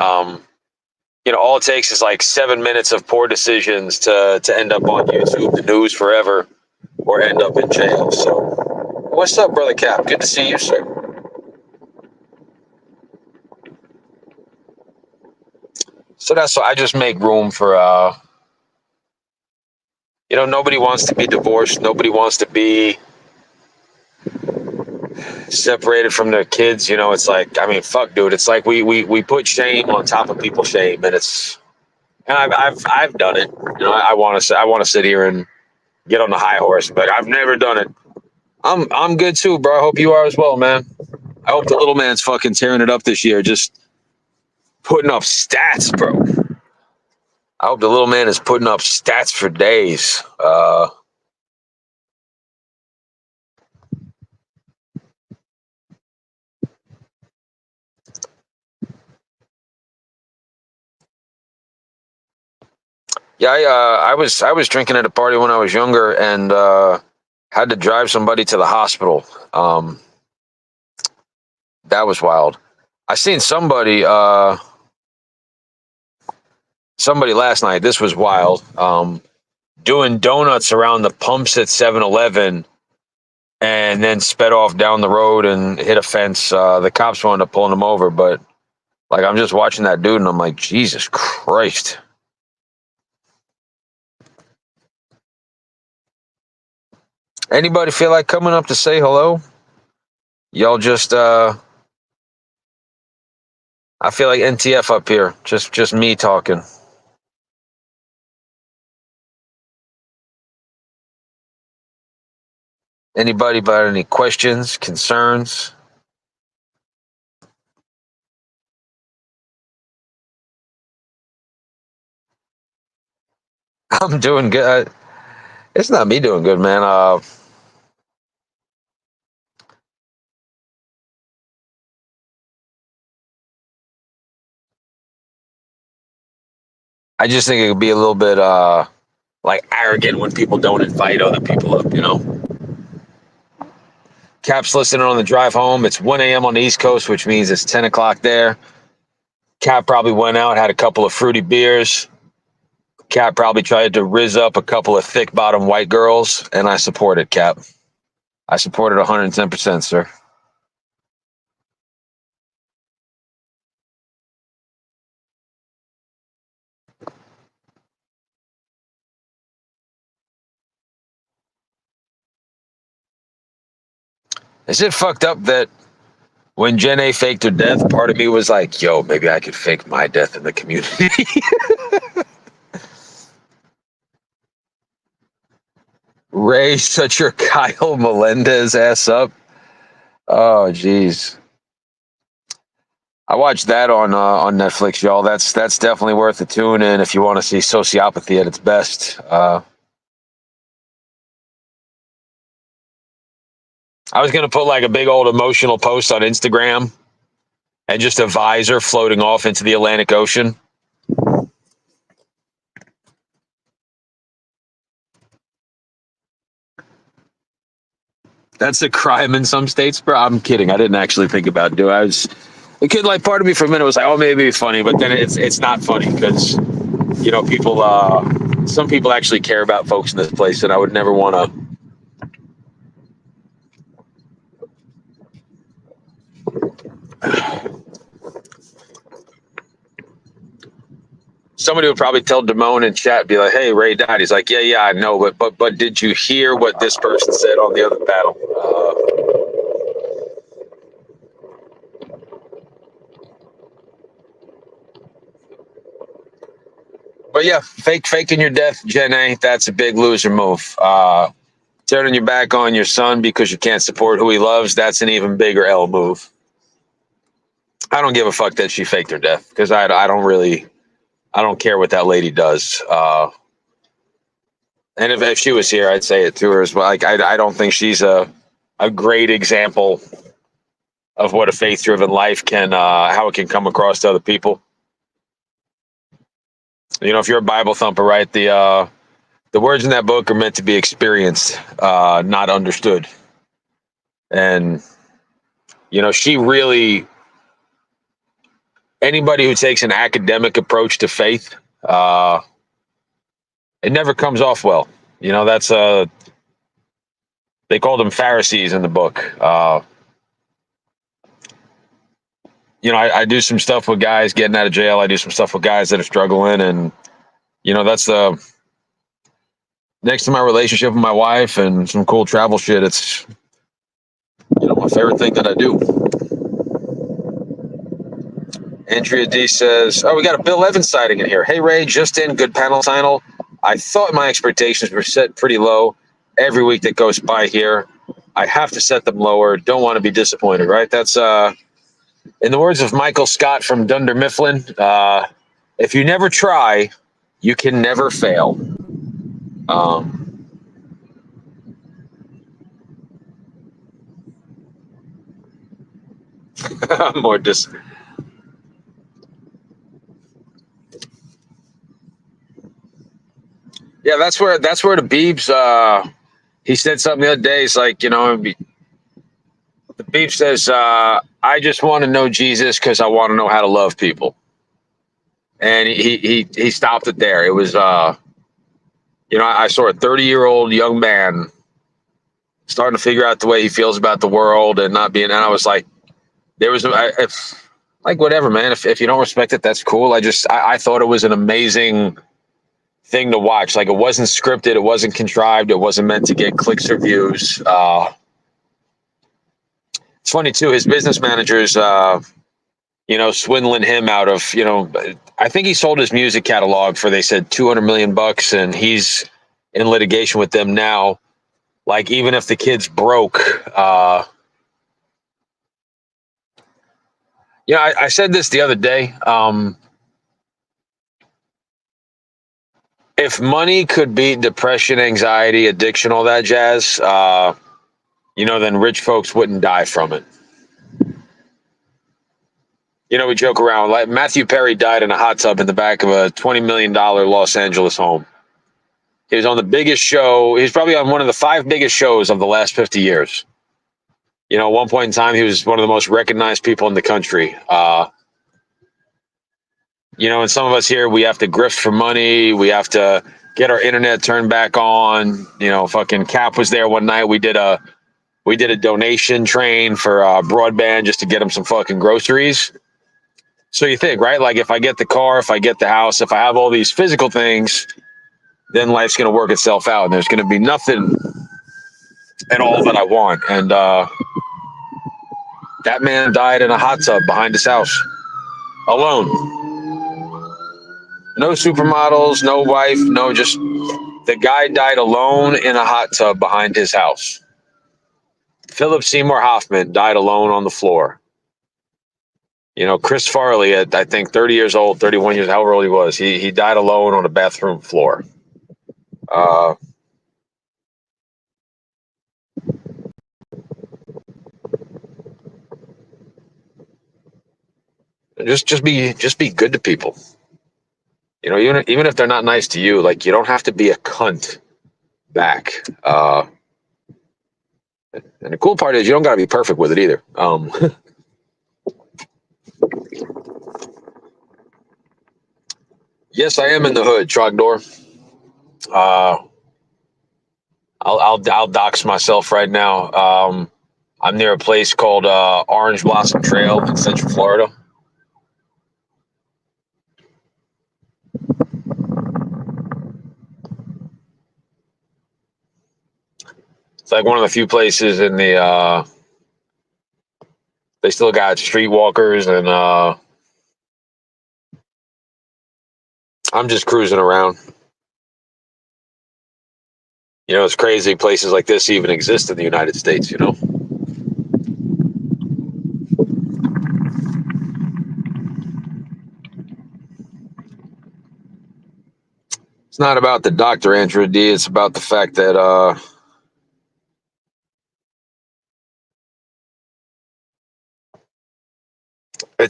A: all it takes is like 7 minutes of poor decisions to end up on YouTube, the news forever, or end up in jail. So, what's up, brother Cap? Good to see you, sir. So that's why I just make room for, nobody wants to be divorced. Nobody wants to be separated from their kids. It's like, I mean, fuck, dude. It's like we put shame on top of people's shame, and I've done it. I want to sit here and get on the high horse, but I've never done it. I'm good too, bro. I hope you are as well, man. I hope the little man's fucking tearing it up this year, just putting up stats, bro. I hope the little man is putting up stats for days. Yeah, I was drinking at a party when I was younger and had to drive somebody to the hospital. That was wild. I seen somebody last night. This was wild. Doing donuts around the pumps at 7-Eleven and then sped off down the road and hit a fence. The cops wound up pulling him over, but like I'm just watching that dude and I'm like, Jesus Christ. Anybody feel like coming up to say hello? Y'all just I feel like NTF up here. Just me talking. Anybody about any questions, concerns? I'm doing good. It's not me doing good, man. I just think it could be a little bit like arrogant when people don't invite other people up, Cap's listening on the drive home. It's 1 a.m. on the East Coast, which means it's 10 o'clock there. Cap probably went out, had a couple of fruity beers. Cap probably tried to rizz up a couple of thick bottom white girls, and I support it, Cap. I support it 110%, sir. Is it fucked up that when Jen A faked her death, part of me was like, yo, maybe I could fake my death in the community? Ray, shut your Kyle Melendez ass up. Oh, geez. I watched that on Netflix, y'all. That's definitely worth a tune in if you want to see sociopathy at its best. I was gonna put like a big old emotional post on Instagram and just a visor floating off into the Atlantic Ocean. That's a crime in some states, bro. I'm kidding. I didn't actually think about doing. It could like part of me for a minute was like, oh, maybe it's funny, but then it's not funny because people. Some people actually care about folks in this place, and I would never want to. Somebody would probably tell Damone in chat, be like, "Hey, Ray died." He's like, "Yeah, I know, but did you hear what this person said on the other panel?" But yeah, faking your death, Jen A. That's a big loser move. Turning your back on your son because you can't support who he loves. That's an even bigger L move. I don't give a fuck that she faked her death because I don't care what that lady does. And if she was here, I'd say it to her as well. Like I don't think she's a great example of what a faith driven life can how it can come across to other people. If you're a Bible thumper, right? The words in that book are meant to be experienced, not understood. And she really anybody who takes an academic approach to faith, it never comes off well. That's they called them Pharisees in the book. I do some stuff with guys getting out of jail. I do some stuff with guys that are struggling, and that's the next to my relationship with my wife and some cool travel shit. It's my favorite thing that I do. Andrea D says, "Oh, we got a Bill Evans sighting in here. Hey Ray, just in, good panel title. I thought my expectations were set pretty low. Every week that goes by here, I have to set them lower. Don't want to be disappointed, right? That's in the words of Michael Scott from Dunder Mifflin, if you never try, you can never fail." More dis. Yeah, that's where the Beebs. He said something the other day. He's like, the Beeb says, "I just want to know Jesus because I want to know how to love people." And he stopped it there. It was I saw a 30-year-old young man starting to figure out the way he feels about the world and not being. And I was like, there was like whatever, man. If you don't respect it, that's cool. I thought it was an amazing thing to watch. Like it wasn't scripted, it wasn't contrived, it wasn't meant to get clicks or views. It's funny too. His business managers, swindling him out of, I think he sold his music catalog for they said $200 million, and he's in litigation with them now. Like even if the kid's broke, I said this the other day. If money could beat depression, anxiety, addiction, all that jazz, then rich folks wouldn't die from it. We joke around. Like Matthew Perry died in a hot tub in the back of a $20 million Los Angeles home. He was on the biggest show. He's probably on one of the 5 biggest shows of the last 50 years. At one point in time, he was one of the most recognized people in the country. And some of us here, we have to grift for money. We have to get our internet turned back on. Fucking Cap was there one night. We did a donation train for broadband just to get him some fucking groceries. So you think, right? Like if I get the car, if I get the house, if I have all these physical things, then life's going to work itself out and there's going to be nothing at all that I want. And that man died in a hot tub behind his house alone. No supermodels, no wife, just the guy died alone in a hot tub behind his house. Philip Seymour Hoffman died alone on the floor. Chris Farley at, I think, 30 years old, 31 years, however old he was, he died alone on a bathroom floor. Uh, just be good to people. Even if they're not nice to you, like, you don't have to be a cunt back. And the cool part is you don't got to be perfect with it either. Yes, I am in the hood, Trogdor. Uh, I'll dox myself right now. I'm near a place called Orange Blossom Trail in Central Florida. It's like one of the few places in the. They still got streetwalkers, and I'm just cruising around. It's crazy places like this even exist in the United States. It's not about the doctor, Andrew D. It's about the fact that he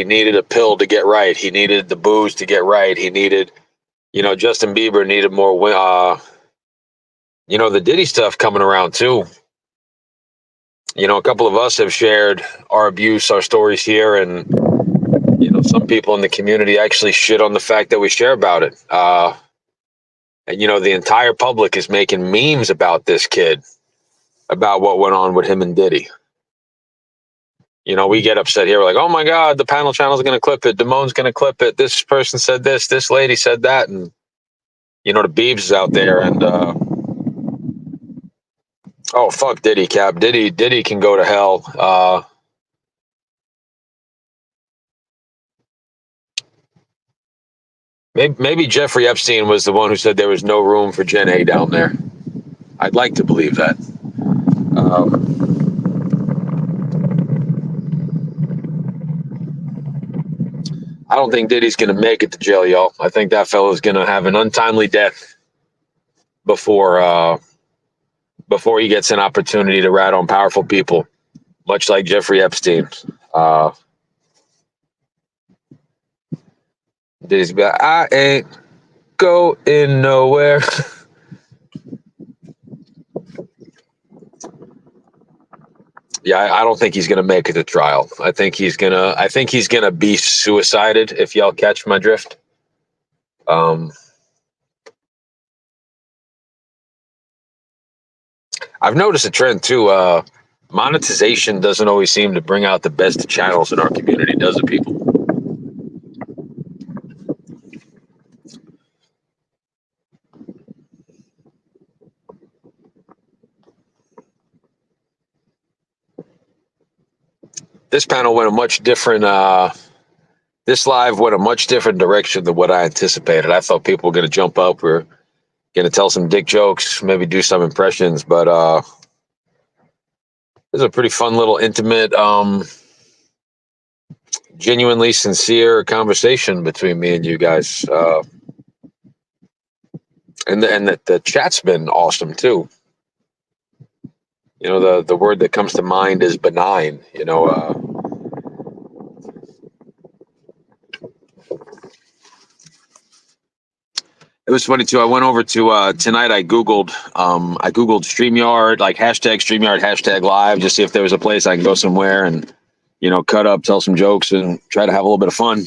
A: needed a pill to get right. He needed the booze to get right. He needed, Justin Bieber needed more. The Diddy stuff coming around too. A couple of us have shared our abuse, our stories here, and some people in the community actually shit on the fact that we share about it. And the entire public is making memes about this kid, about what went on with him and Diddy. We get upset here. We're like, oh my God, the panel channel's going to clip it. Damone's going to clip it. This person said this lady said that. And, the Biebs is out there. And, oh, fuck Diddy, Cap. Diddy can go to hell. Maybe Jeffrey Epstein was the one who said there was no room for Gen A down there. I'd like to believe that. I don't think Diddy's going to make it to jail, y'all. I think that fellow's going to have an untimely death before he gets an opportunity to rat on powerful people, much like Jeffrey Epstein. Diddy's be like, I ain't going nowhere. Yeah, I don't think he's gonna make it to trial. I think he's gonna be suicided, if y'all catch my drift. I've noticed a trend too. Monetization doesn't always seem to bring out the best channels in our community, does it, people? This panel went a much different. This live went a much different direction than what I anticipated. I thought people were gonna jump up. We're gonna tell some dick jokes, maybe do some impressions, but this is a pretty fun little intimate, genuinely sincere conversation between me and you guys. And the chat's been awesome too. The word that comes to mind is benign. It was funny too. I went over to tonight. I googled StreamYard, like hashtag StreamYard, hashtag live, just see if there was a place I can go somewhere and cut up, tell some jokes, and try to have a little bit of fun.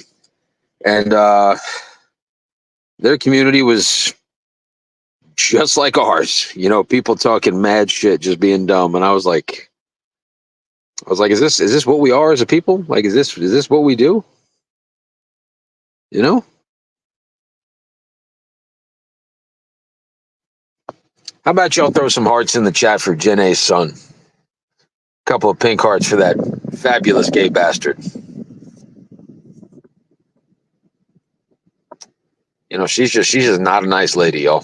A: And their community was just like ours. People talking mad shit, just being dumb, and I was like, is this what we are as a people? Like, is this what we do? How about y'all throw some hearts in the chat for Jen A's son? A couple of pink hearts for that fabulous gay bastard. She's just not a nice lady, y'all.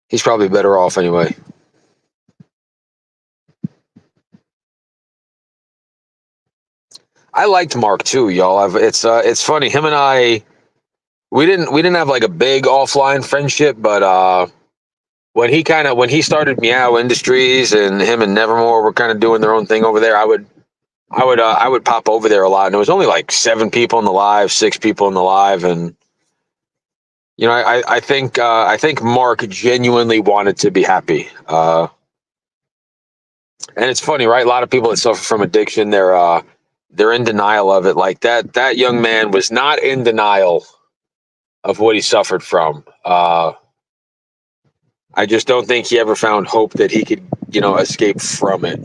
A: He's probably better off anyway. I liked Mark too, y'all. It's funny. Him and I, we didn't have like a big offline friendship, but when he started Meow Industries and him and Nevermore were kind of doing their own thing over there, I would pop over there a lot, and it was only like 7 people in the live, 6 people in the live, and I think Mark genuinely wanted to be happy. And it's funny, right? A lot of people that suffer from addiction, they're in denial of it. Like that young man was not in denial of what he suffered from. I just don't think he ever found hope that he could, escape from it.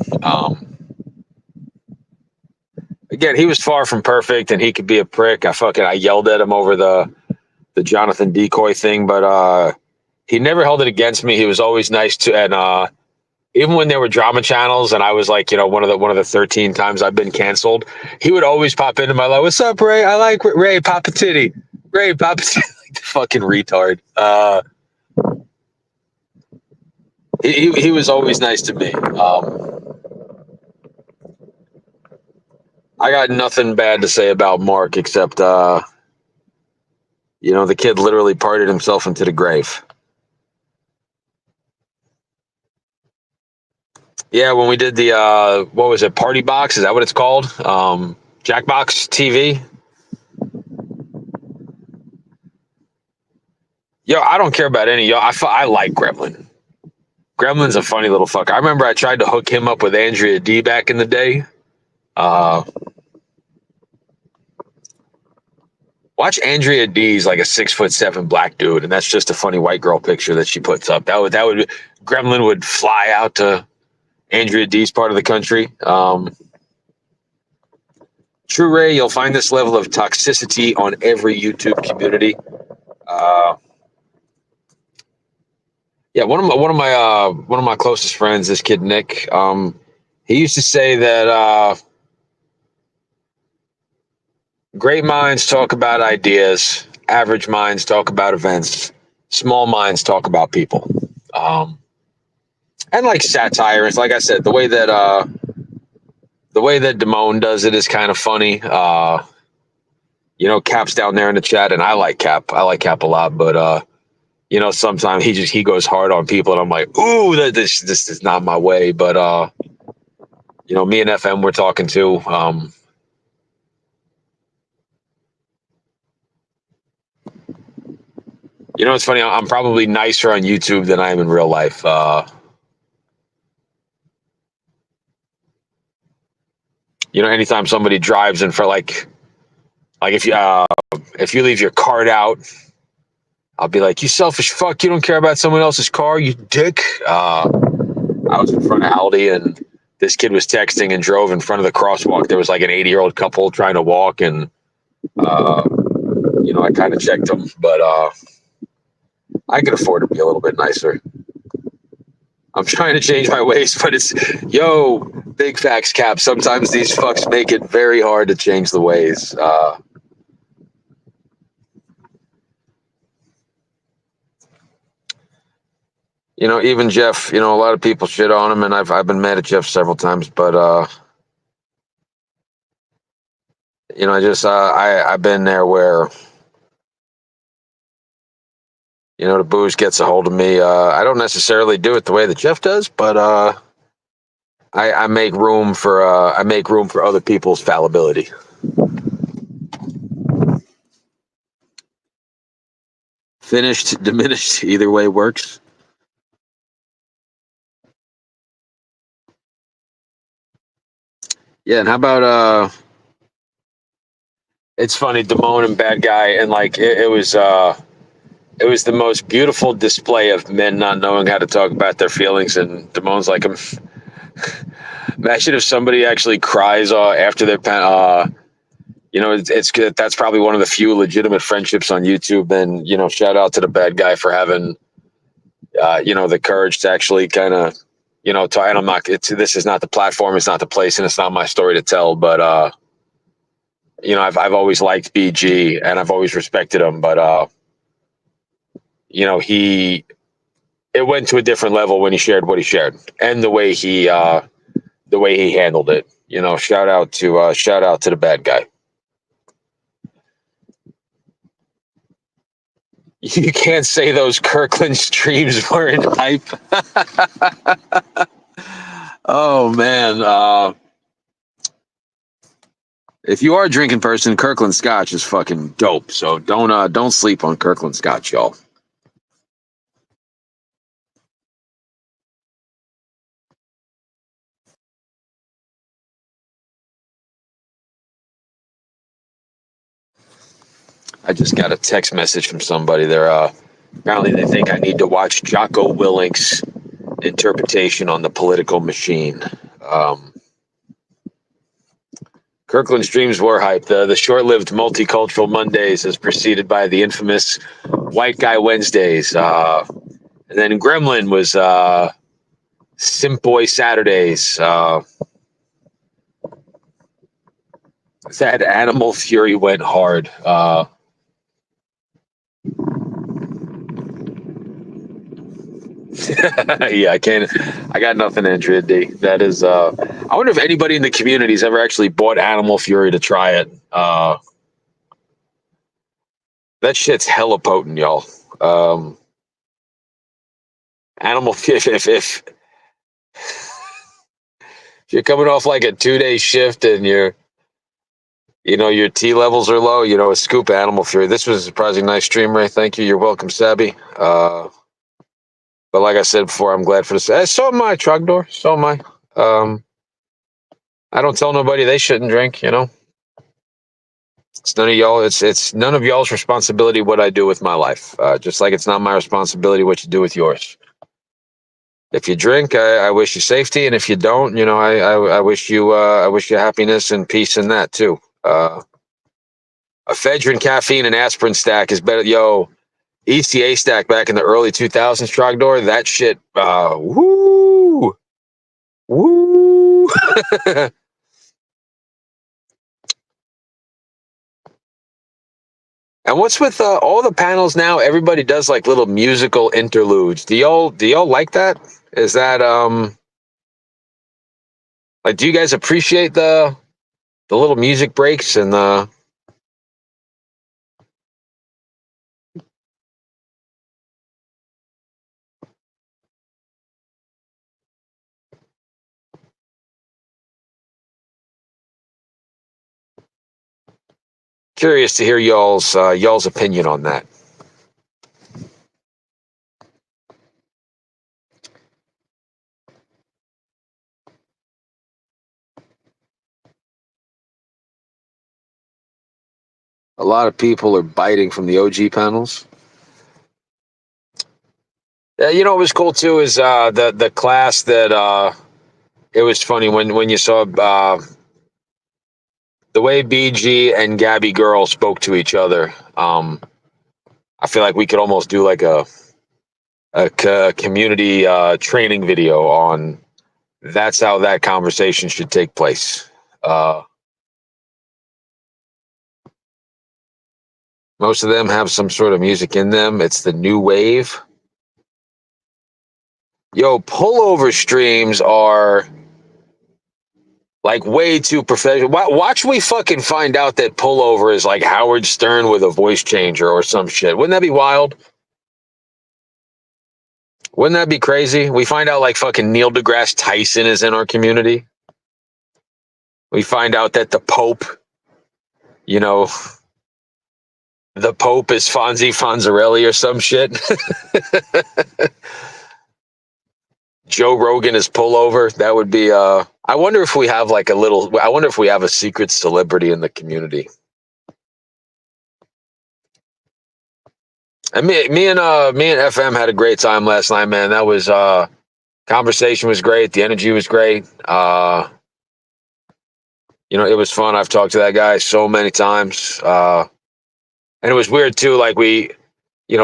A: Again, he was far from perfect, and he could be a prick. I yelled at him over the Jonathan Decoy thing, but he never held it against me. He was always nice to, and even when there were drama channels, and I was like, one of the 13 times I've been canceled, he would always pop into my life. What's up, Ray? I like Ray Papa Titty. Ray Papa Titty, like the fucking retard. He was always nice to me. I got nothing bad to say about Mark except, the kid literally partied himself into the grave. Yeah, when we did the what was it, Party Box? Is that what it's called? Jackbox TV. Yo, I don't care about any. Yo, I like Gremlin. Gremlin's a funny little fucker. I remember I tried to hook him up with Andrea D back in the day. Watch Andrea D's like a 6'7" black dude, and that's just a funny white girl picture that she puts up. That would Gremlin would fly out to Andrea D's part of the country. True Ray, you'll find this level of toxicity on every YouTube community. Yeah, one of my closest friends, this kid Nick, he used to say that great minds talk about ideas, average minds talk about events, small minds talk about people, and like satire. It's like I said, the way that Damone does it is kind of funny. Cap's down there in the chat, and I like Cap. I like Cap a lot, but sometimes he goes hard on people, and I'm like, ooh, this is not my way. But me and FM we're talking too. It's funny. I'm probably nicer on YouTube than I am in real life. Anytime somebody drives in for like if you leave your card out, I'll be like, you selfish fuck, you don't care about someone else's car, you dick. I was in front of Aldi, and this kid was texting and drove in front of the crosswalk. There was like an 80-year-old couple trying to walk, and I kind of checked them, but I could afford to be a little bit nicer. I'm trying to change my ways, but big facts, Cap. Sometimes these fucks make it very hard to change the ways. Even Jeff, a lot of people shit on him, and I've been mad at Jeff several times, but I've been there where the booze gets a hold of me. I don't necessarily do it the way that Jeff does, but I make room for other people's fallibility. Finished, diminished, either way works. Yeah, and how about it's funny, Damone and Bad Guy, and like it was the most beautiful display of men not knowing how to talk about their feelings, and Damone's like, imagine if somebody actually cries after their it's good. That's probably one of the few legitimate friendships on YouTube. And shout out to the Bad Guy for having the courage to actually kind of and I'm not. This is not the platform. It's not the place, and it's not my story to tell. But I've always liked BG, and I've always respected him. But he it went to a different level when he shared what he shared, and the way he handled it. You know, shout out to the bad guy. You can't say those Kirkland streams weren't hype. Oh man. If you are a drinking person, Kirkland Scotch is fucking dope. So don't sleep on Kirkland Scotch, y'all. I just got a text message from somebody. They're apparently they think I need to watch Jocko Willink's interpretation on the political machine. Kirkland's dreams were hype. The short-lived multicultural Mondays is preceded by the infamous White Guy Wednesdays. And then Gremlin was Simp Boy Saturdays. That Animal Fury went hard. Yeah, I can't. I got nothing, Andrea D. That is. I wonder if anybody in the community's ever actually bought Animal Fury to try it. That shit's hella potent, y'all. Animal if you're coming off like a 2-day shift and your T levels are low, a scoop of Animal Fury. This was a surprisingly nice stream, Ray. Thank you. You're welcome, Sabby. But like I said before, I'm glad for this. So am I, Trogdor. So am I. I don't tell nobody they shouldn't drink. It's none of y'all. It's none of y'all's responsibility what I do with my life. Just like it's not my responsibility what you do with yours. If you drink, I wish you safety, and if you don't, I wish you happiness and peace in that too. Ephedrine, caffeine, and aspirin stack is better. Yo, ECA stack back in the early 2000s, Trogdor. That shit. Woo, woo. And what's with all the panels now? Everybody does like little musical interludes. Do y'all like that? Is that like, do you guys appreciate the little music breaks and the? Curious to hear y'all's opinion on that. A lot of people are biting from the OG panels. What was cool too is the class that it was funny when you saw the way BG and Gabby Girl spoke to each other. I feel like we could almost do like a community training video on that's how that conversation should take place. Most of them have some sort of music in them. It's the new wave. Yo, pullover streams are like way too professional. Watch we fucking find out that pullover is like Howard Stern with a voice changer or some shit. Wouldn't that be wild? Wouldn't that be crazy? We find out like fucking Neil deGrasse Tyson is in our community. We find out that the Pope, the Pope is Fonzie Fonzarelli or some shit. Joe Rogan is pullover. That would be I wonder if we have like I wonder if we have a secret celebrity in the community. And me and FM had a great time last night, man. That was conversation was great. The energy was great. It was fun. I've talked to that guy so many times. And it was weird too, like we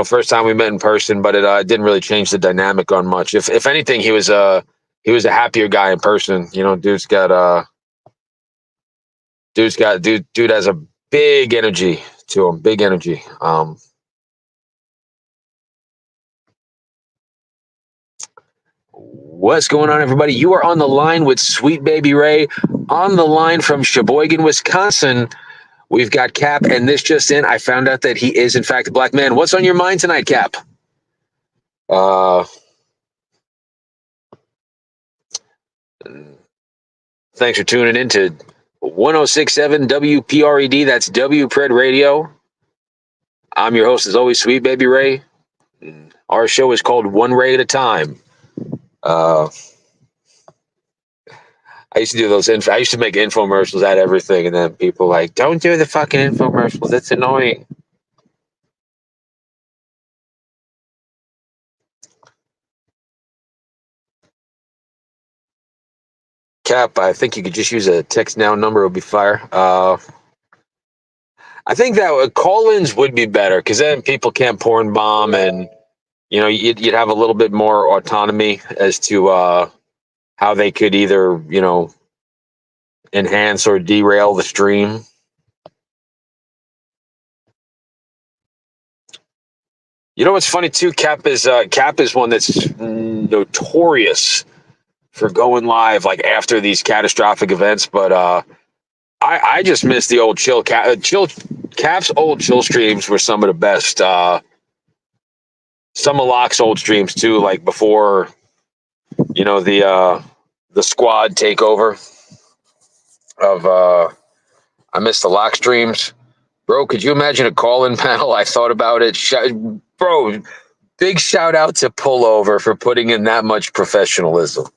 A: first time we met in person, but it didn't really change the dynamic on much. If anything, he was a happier guy in person. Dude has a big energy to him, big energy. What's going on, everybody? You are on the line with Sweet Baby Ray, on the line from Sheboygan, Wisconsin. We've got Cap, and this just in, I found out that he is, in fact, a black man. What's on your mind tonight, Cap? Thanks for tuning in to 106.7 WPRED. That's WPRED Radio. I'm your host, as always, Sweet Baby Ray. Our show is called One Ray at a Time. I used to do those. I used to make infomercials at everything, and then people like, "Don't do the fucking infomercials. It's annoying." Cap, I think you could just use a text now number. It'll be fire. I think that call-ins would be better because then people can't porn bomb, and you'd have a little bit more autonomy as to how they could either enhance or derail the stream. You know what's funny too? Cap is one that's notorious for going live like after these catastrophic events, but I just miss the old Cap's old chill streams were some of the best. Some of Locke's old streams too, like before the squad takeover of I miss the Locke streams. Bro, could you imagine a call-in panel? I thought about it. Bro, big shout out to Pullover for putting in that much professionalism.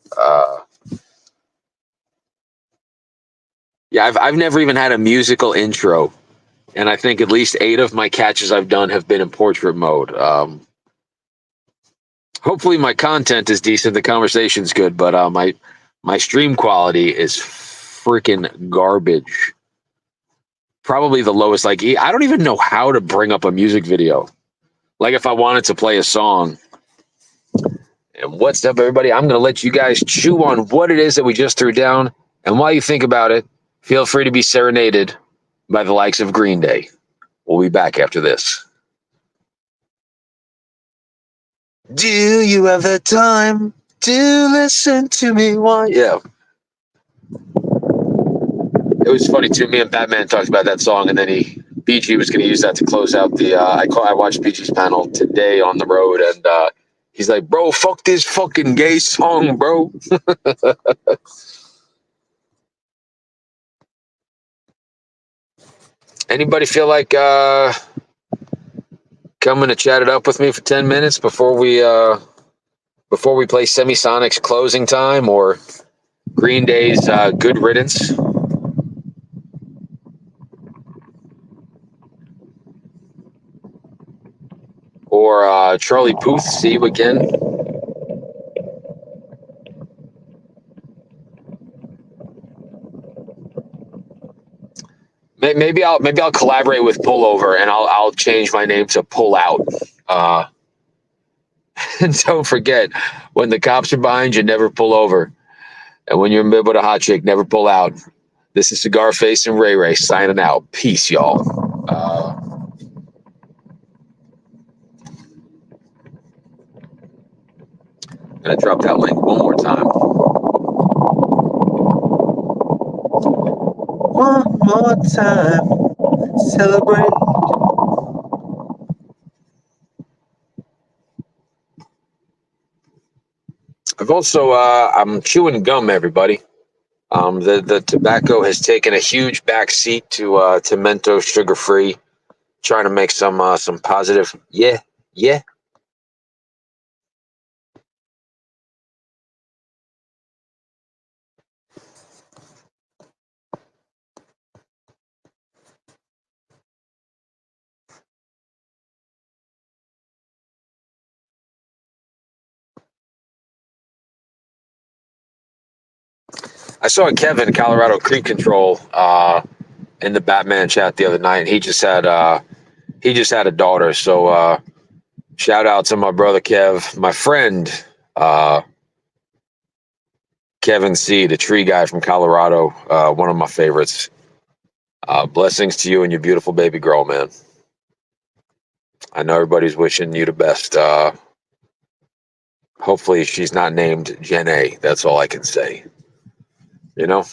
A: Yeah, I've never even had a musical intro, and I think at least 8 of my catches I've done have been in portrait mode. Hopefully my content is decent, the conversation's good, but my stream quality is freaking garbage. Probably the lowest. Like, I don't even know how to bring up a music video. Like if I wanted to play a song. And what's up, everybody? I'm going to let you guys chew on what it is that we just threw down. And while you think about it, feel free to be serenaded by the likes of Green Day. We'll be back after this. Do you have the time to listen to me? Yeah. It was funny too. Me and Batman talked about that song, and then BG was going to use that to close out the. I watched BG's panel today on the road, and he's like, "Bro, fuck this fucking gay song, bro." Anybody feel like coming to chat it up with me for 10 minutes before we play Semisonic's Closing Time or Green Day's Good Riddance? Or Charlie Puth, See You Again? Maybe I'll collaborate with Pullover, and I'll change my name to Pull Out. And don't forget, when the cops are behind you, never pull over. And when you're in bed with a hot chick, never pull out. This is Cigar Face and Ray Ray signing out. Peace, y'all. I'm going to drop that link one more time. One more time. Celebrate. I've also, I'm chewing gum, everybody. The tobacco has taken a huge backseat to Mentos sugar free, trying to make some positive. Yeah. I saw Kevin, Colorado Creek Control, in the Batman chat the other night, and he just had a daughter. So shout out to my brother Kev, my friend Kevin C, the tree guy from Colorado, one of my favorites. Blessings to you and your beautiful baby girl, man. I know everybody's wishing you the best. Hopefully she's not named Jen A. That's all I can say. You know,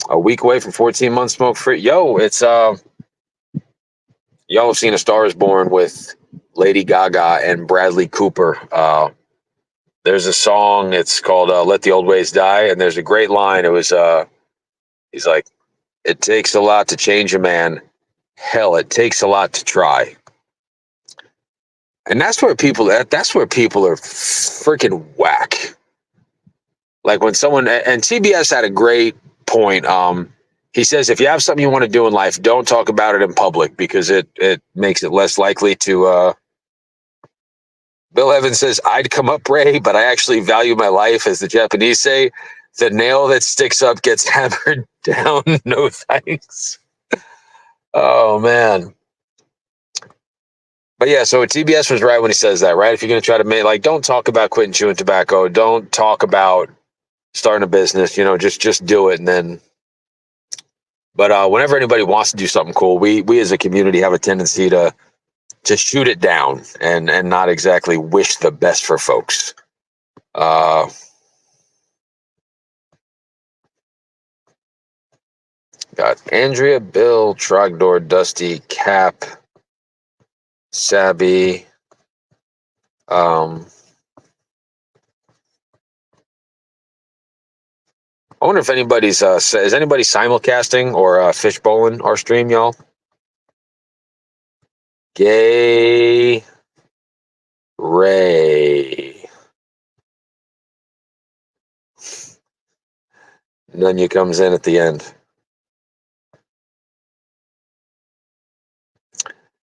A: a week away from 14 months smoke free. Yo, it's y'all have seen A Star Is Born with Lady Gaga and Bradley Cooper. There's a song. It's called "Let the Old Ways Die," and there's a great line. It was he's like, "It takes a lot to change a man. Hell, it takes a lot to try." And that's where that's where people are freaking whack. Like when someone and TBS had a great point. He says if you have something you want to do in life, don't talk about it in public because it makes it less likely to. Bill Evans says I'd come up, Ray, but I actually value my life, as the Japanese say. The nail that sticks up gets hammered down. No thanks. Oh man. But yeah, so TBS was right when he says that, right? If you're going to try to make, like, don't talk about quitting chewing tobacco. Don't talk about starting a business, just do it. And then, but whenever anybody wants to do something cool, we as a community have a tendency to shoot it down and not exactly wish the best for folks. Got Andrea, Bill, Trogdor, Dusty, Cap, Sabby. I wonder if anybody's is anybody simulcasting or fish bowling our stream, y'all? Gay Ray. Nunya comes in at the end.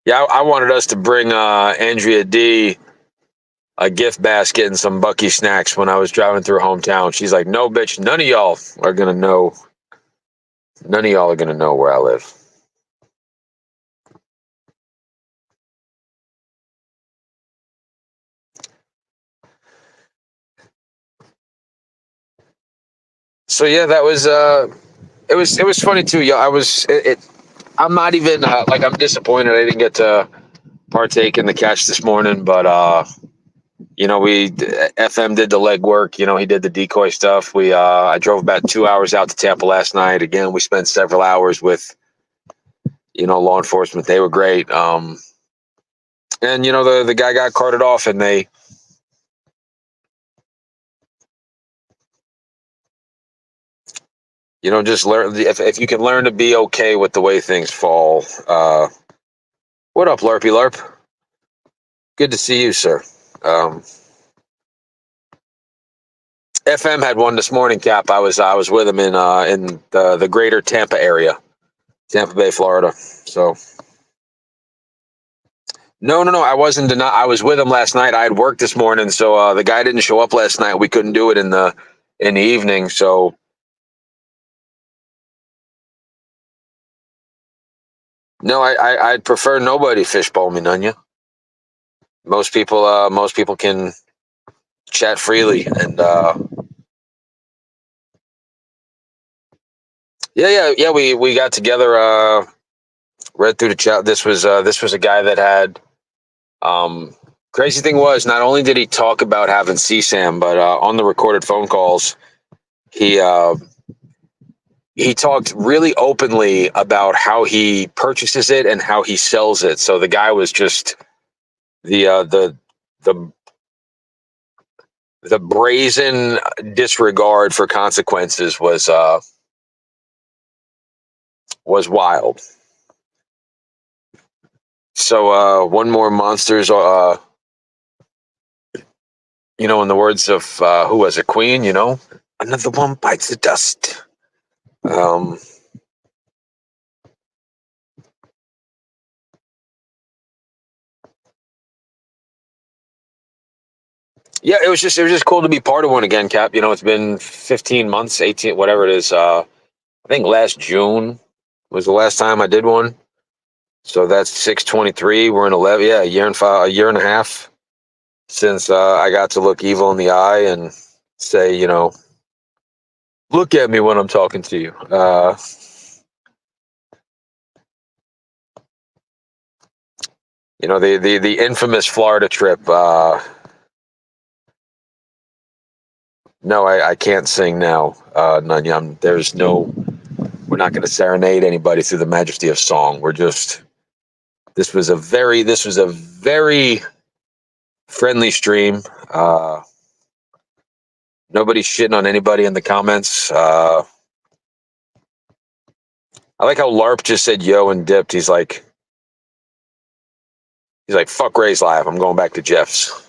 A: Yeah, I wanted us to bring Andrea D a gift basket and some Bucky snacks when I was driving through her hometown. She's like, "No, bitch, none of y'all are gonna know. None of y'all are gonna know where I live." So yeah, that was it was funny too. Yeah, I'm not even like I'm disappointed I didn't get to partake in the catch this morning, but we FM did the legwork. He did the decoy stuff. I drove about 2 hours out to Tampa last night. Again, we spent several hours with law enforcement. They were great. And the guy got carted off, and they just learn if you can learn to be okay with the way things fall. What up, Larpy Larp? Good to see you, sir. FM had one this morning, Cap. I was with him in the greater Tampa area, Tampa Bay, Florida. So no, I wasn't. I was with him last night. I had work this morning, so the guy didn't show up last night. We couldn't do it in the evening. So no, I'd prefer nobody fishbowl me, Nunya. Most people can chat freely, and yeah. We got together, read through the chat. This was a guy that had. Crazy thing was, not only did he talk about having CSAM, but on the recorded phone calls, he talked really openly about how he purchases it and how he sells it. So the guy was just the brazen disregard for consequences was wild. So one more monsters. In the words of who was it, Queen? Another one bites the dust. Yeah, it was just cool to be part of one again, Cap. It's been 15 months, 18, whatever it is. I think last June was the last time I did one. So that's 6/23. We're in 11. Yeah, a year and a half since I got to look evil in the eye and say, look at me when I'm talking to you. You know, the infamous Florida trip. No, I can't sing now. None. There's no. We're not going to serenade anybody through the majesty of song. We're just. This was a very friendly stream. Nobody's shitting on anybody in the comments. I like how LARP just said yo and dipped. He's like, fuck Ray's live. I'm going back to Jeff's.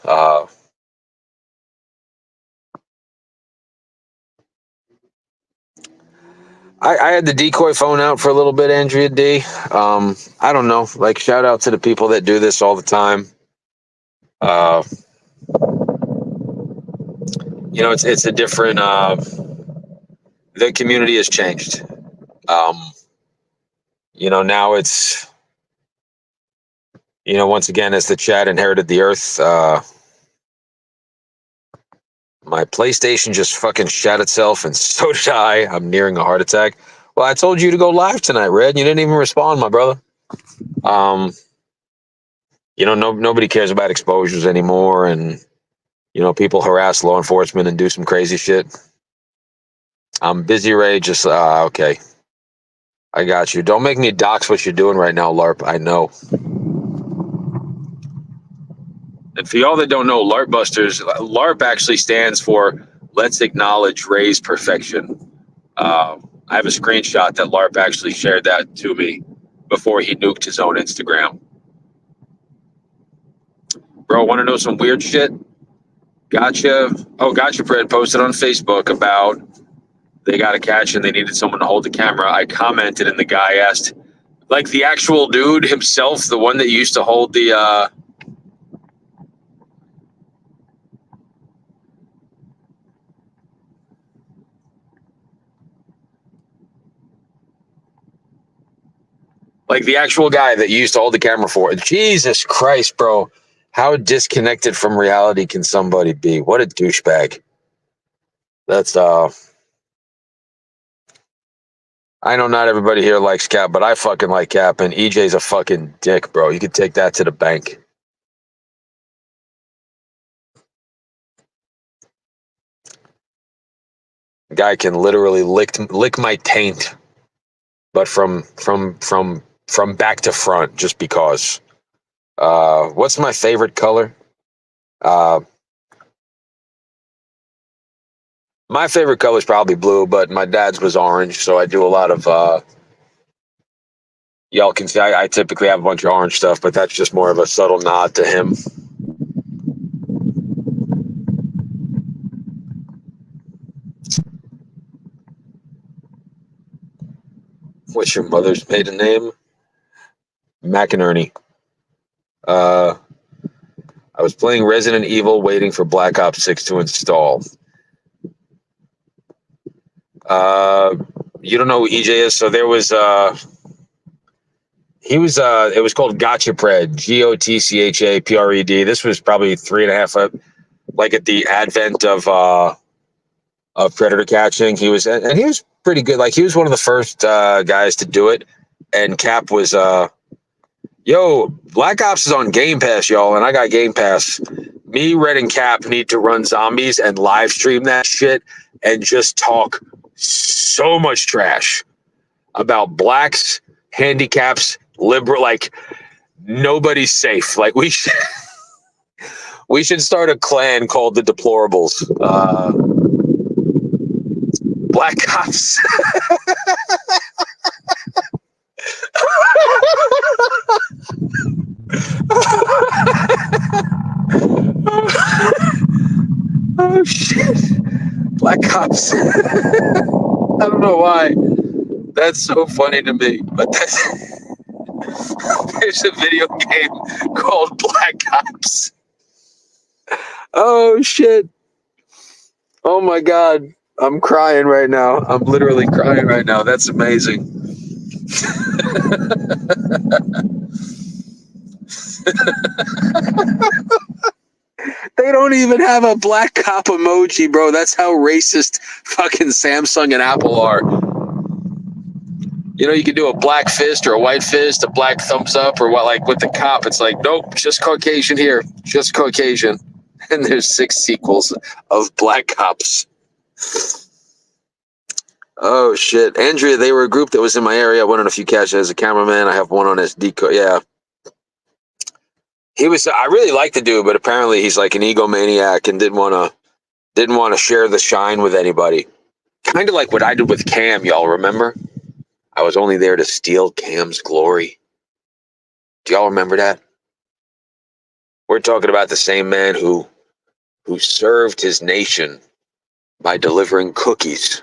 A: I had the decoy phone out for a little bit, Andrea D. I don't know. Like, shout out to the people that do this all the time. You know, it's a different. The community has changed. You know, now it's. You know, once again, as the chat inherited the earth, my PlayStation just fucking shat itself, and so did I. I'm nearing a heart attack. Well, I told you to go live tonight, Red, and you didn't even respond, my brother. You know, nobody cares about exposures anymore, and you know, people harass law enforcement and do some crazy shit. I'm busy, Ray. Just okay. I got you. Don't make me dox what you're doing right now, LARP. I know. And for y'all that don't know, LARP Busters, LARP actually stands for Let's Acknowledge Ray's Perfection. I have a screenshot that LARP actually shared that to me before he nuked his own Instagram. Bro, want to know some weird shit? Gotcha. Oh, Gotcha Fred posted on Facebook about they got a catch and they needed someone to hold the camera. I commented and the guy asked, like the actual dude himself, the one that used to hold the like the actual guy that you used to hold the camera for. Jesus Christ, bro. How disconnected from reality can somebody be? What a douchebag. That's I know not everybody here likes Cap, but I fucking like Cap, and EJ's a fucking dick, bro. You could take that to the bank. Guy can literally lick my taint, but from back to front, just because. What's my favorite color? My favorite color is probably blue, but my dad's was orange, so I do a lot of. Y'all can see I typically have a bunch of orange stuff, but that's just more of a subtle nod to him. What's your mother's maiden name? McInerney. I was playing Resident Evil, waiting for Black Ops 6 to install. You don't know who EJ is, so there was he was it was called Gotcha Pred, GOTCHAPRED. This was probably 3.5 like at the advent of predator catching. He was and he was pretty good. Like he was one of the first guys to do it, and Cap was yo, Black Ops is on Game Pass, y'all, and I got Game Pass. Me, Red, and Cap need to run zombies and live stream that shit and just talk so much trash about blacks, handicaps, liberal. Like nobody's safe. Like we should start a clan called the Deplorables. Black Ops. Oh shit. Black Ops. I don't know why. That's so funny to me. But there's a video game called Black Ops. Oh shit. Oh my god. I'm crying right now. I'm literally crying right now. That's amazing. They don't even have a black cop emoji, bro. That's how racist fucking Samsung and Apple are. You know, you can do a black fist or a white fist, a black thumbs up, or what, like with the cop. It's like, nope, just Caucasian here, just Caucasian. And there's 6 sequels of Black Cops. Oh, shit. Andrea, they were a group that was in my area. I went on a few catches as a cameraman. I have one on SD code. Yeah. He was, I really liked the dude, but apparently he's like an egomaniac and didn't want to share the shine with anybody. Kind of like what I did with Cam, y'all remember? I was only there to steal Cam's glory. Do y'all remember that? We're talking about the same man who served his nation by delivering cookies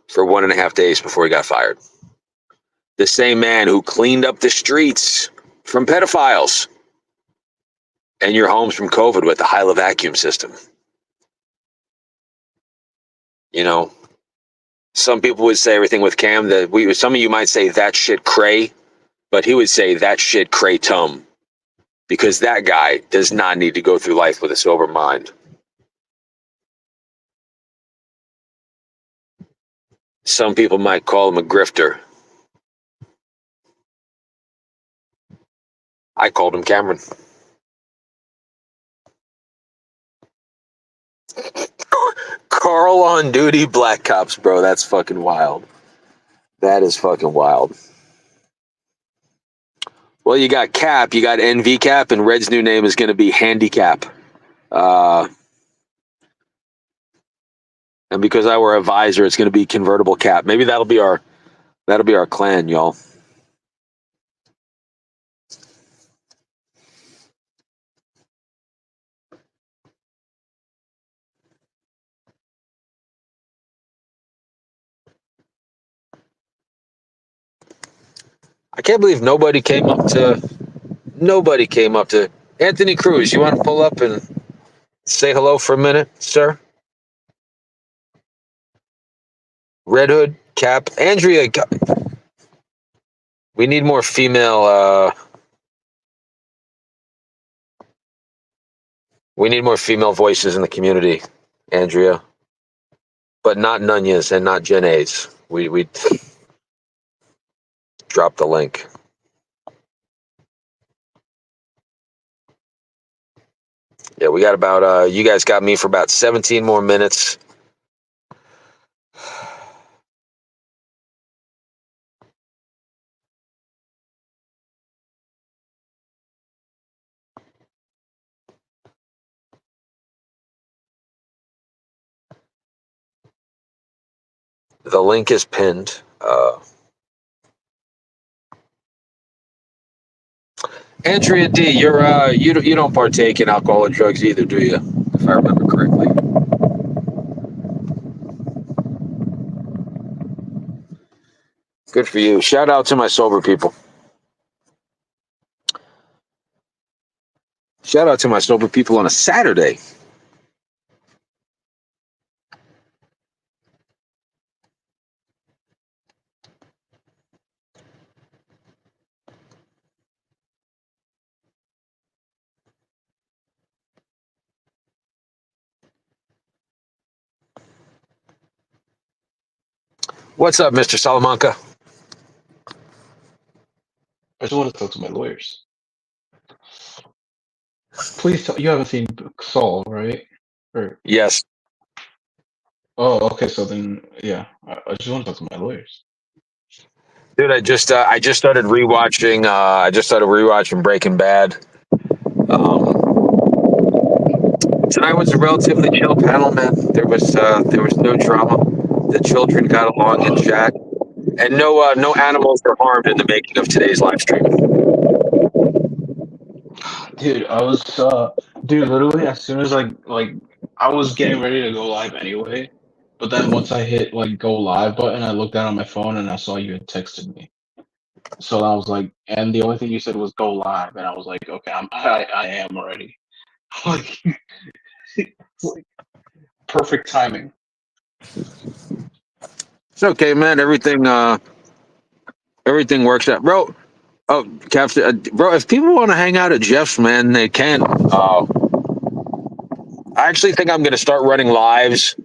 A: for 1.5 days before he got fired. The same man who cleaned up the streets from pedophiles and your homes from COVID with the Hyla vacuum system. You know, some people would say everything with Cam that some of you might say that shit cray, but he would say that shit cray tum, because that guy does not need to go through life with a sober mind. Some people might call him a grifter. I called him Cameron. Carl on duty, Black Cops, bro. That's fucking wild. That is fucking wild. Well, you got Cap, you got NV Cap, and Red's new name is going to be Handicap. And because I wear a visor, it's going to be Convertible Cap. Maybe that'll be our clan, y'all. I can't believe nobody came up to Anthony Cruz. You want to pull up and say hello for a minute, sir? Red Hood, Cap, Andrea. We need more female. We need more female voices in the community, Andrea. But not Nunez and not Gen A's. We drop the link. Yeah, we got about. You guys got me for about 17 more minutes. The link is pinned. Andrea D, you don't partake in alcohol or drugs either, do you? If I remember correctly. Good for you. Shout out to my sober people. Shout out to my sober people on a Saturday. What's up, Mr. Salamanca?
B: I just want to talk to my lawyers. Please tell you haven't seen Saul, right? Or
A: Yes.
B: oh, okay. So then, yeah, I just want to talk to my lawyers.
A: Dude, I just started rewatching. Breaking Bad. Tonight was a relatively chill panel, man. There was no drama. The children got along in chat, and no animals were harmed in the making of today's live stream.
B: Dude, I was literally as soon as I was getting ready to go live anyway, but then once I hit go live button, I looked down on my phone and I saw you had texted me. So I was like, and the only thing you said was go live, and I was like, okay, I am already. Like, like perfect timing.
A: It's okay, man. Everything works out, bro. Oh, Caps, bro. If people want to hang out at Jeff's, man, they can. I actually think I'm going to start running lives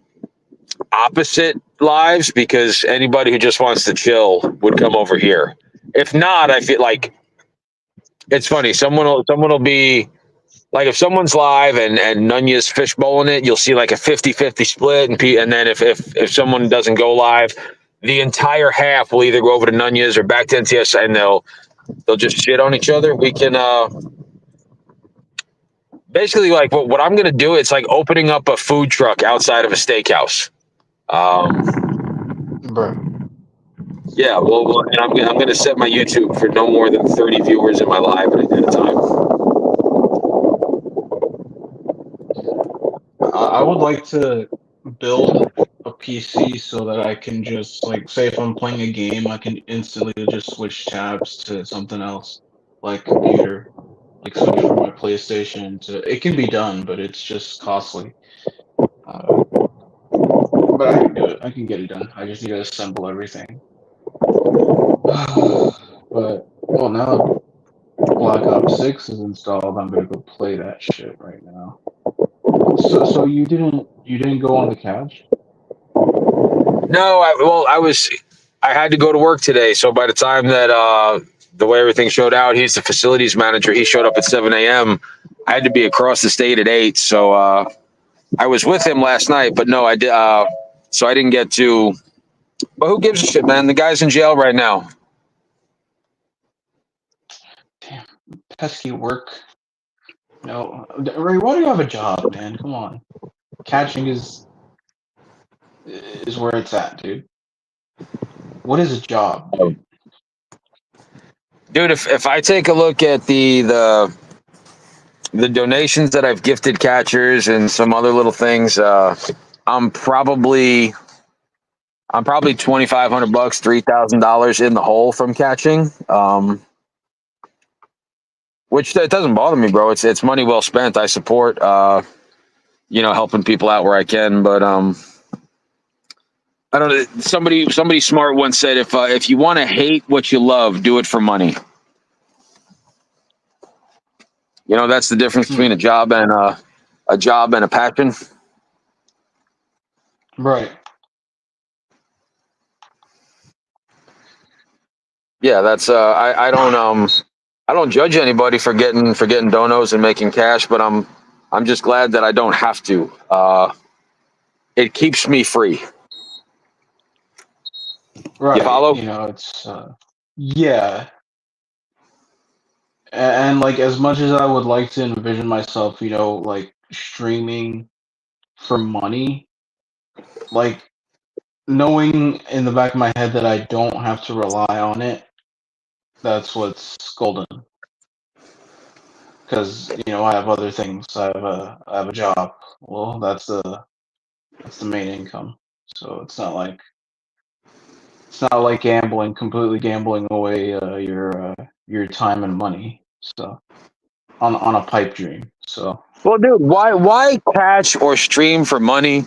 A: opposite lives because anybody who just wants to chill would come over here. If not, I feel like it's funny. Someone will be like, if someone's live and Nunya's fishbowling it, you'll see like a 50-50 split, and then if someone doesn't go live, the entire half will either go over to Nunya's or back to NTS, and they'll just shit on each other. We can basically, like, what I'm gonna do, it's like opening up a food truck outside of a steakhouse.
B: Bro.
A: Yeah, and I'm gonna set my YouTube for no more than 30 viewers in my live at a time.
B: I would like to build a PC so that I can just, like, say if I'm playing a game, I can instantly just switch tabs to something else, like computer, like switch from my PlayStation to. It can be done, but it's just costly. But I can do it. I can get it done. I just need to assemble everything. But well, now Black Ops 6 is installed. I'm gonna go play that shit right now. So you didn't go on the couch?
A: No, I had to go to work today, so by the time that the way everything showed out, he's the facilities manager. He showed up at 7 a.m. I had to be across the state at 8, so I was with him last night, but no, I did. So I didn't get to. But who gives a shit, man? The guy's in jail right now.
B: Damn, pesky work. No, Ray, why do you have a job, man? Come on, catching is where it's at, dude. What is a job, dude?
A: Dude, if I take a look at the donations that I've gifted catchers and some other little things, I'm probably $2,500, $3,000 in the hole from catching. Which that doesn't bother me, bro. It's money well spent. I support helping people out where I can, but I don't know. Somebody smart once said, if you want to hate what you love, do it for money. That's the difference between a job and a passion.
B: Right.
A: Yeah, that's I don't judge anybody for getting donos and making cash, but I'm just glad that I don't have to. It keeps me free.
B: Right.
A: You follow?
B: It's yeah. And like, as much as I would like to envision myself, like streaming for money, like knowing in the back of my head that I don't have to rely on it, that's what's golden. Because I have other things. I have a job. Well, that's the main income. So it's not like completely gambling away your time and money. So on a pipe dream. So
A: Well, dude, why catch or stream for money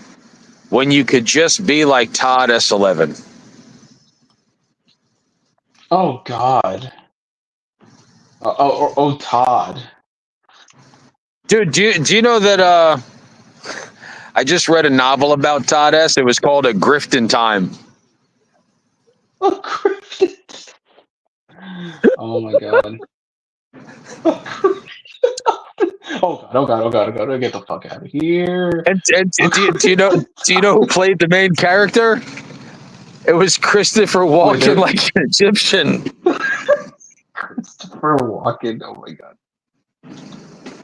A: when you could just be like Todd S11?
B: oh God. Oh, Todd.
A: Dude, do you know that I just read a novel about Todd S. It was called A Grift in Time.
B: Oh, Griffin. Oh my God. Oh God! Oh God! Oh God! Oh God! Get the fuck out of here!
A: And do you know who played the main character? It was Christopher
B: Wait,
A: Walken, like an Egyptian.
B: Christopher Walken. Oh my God!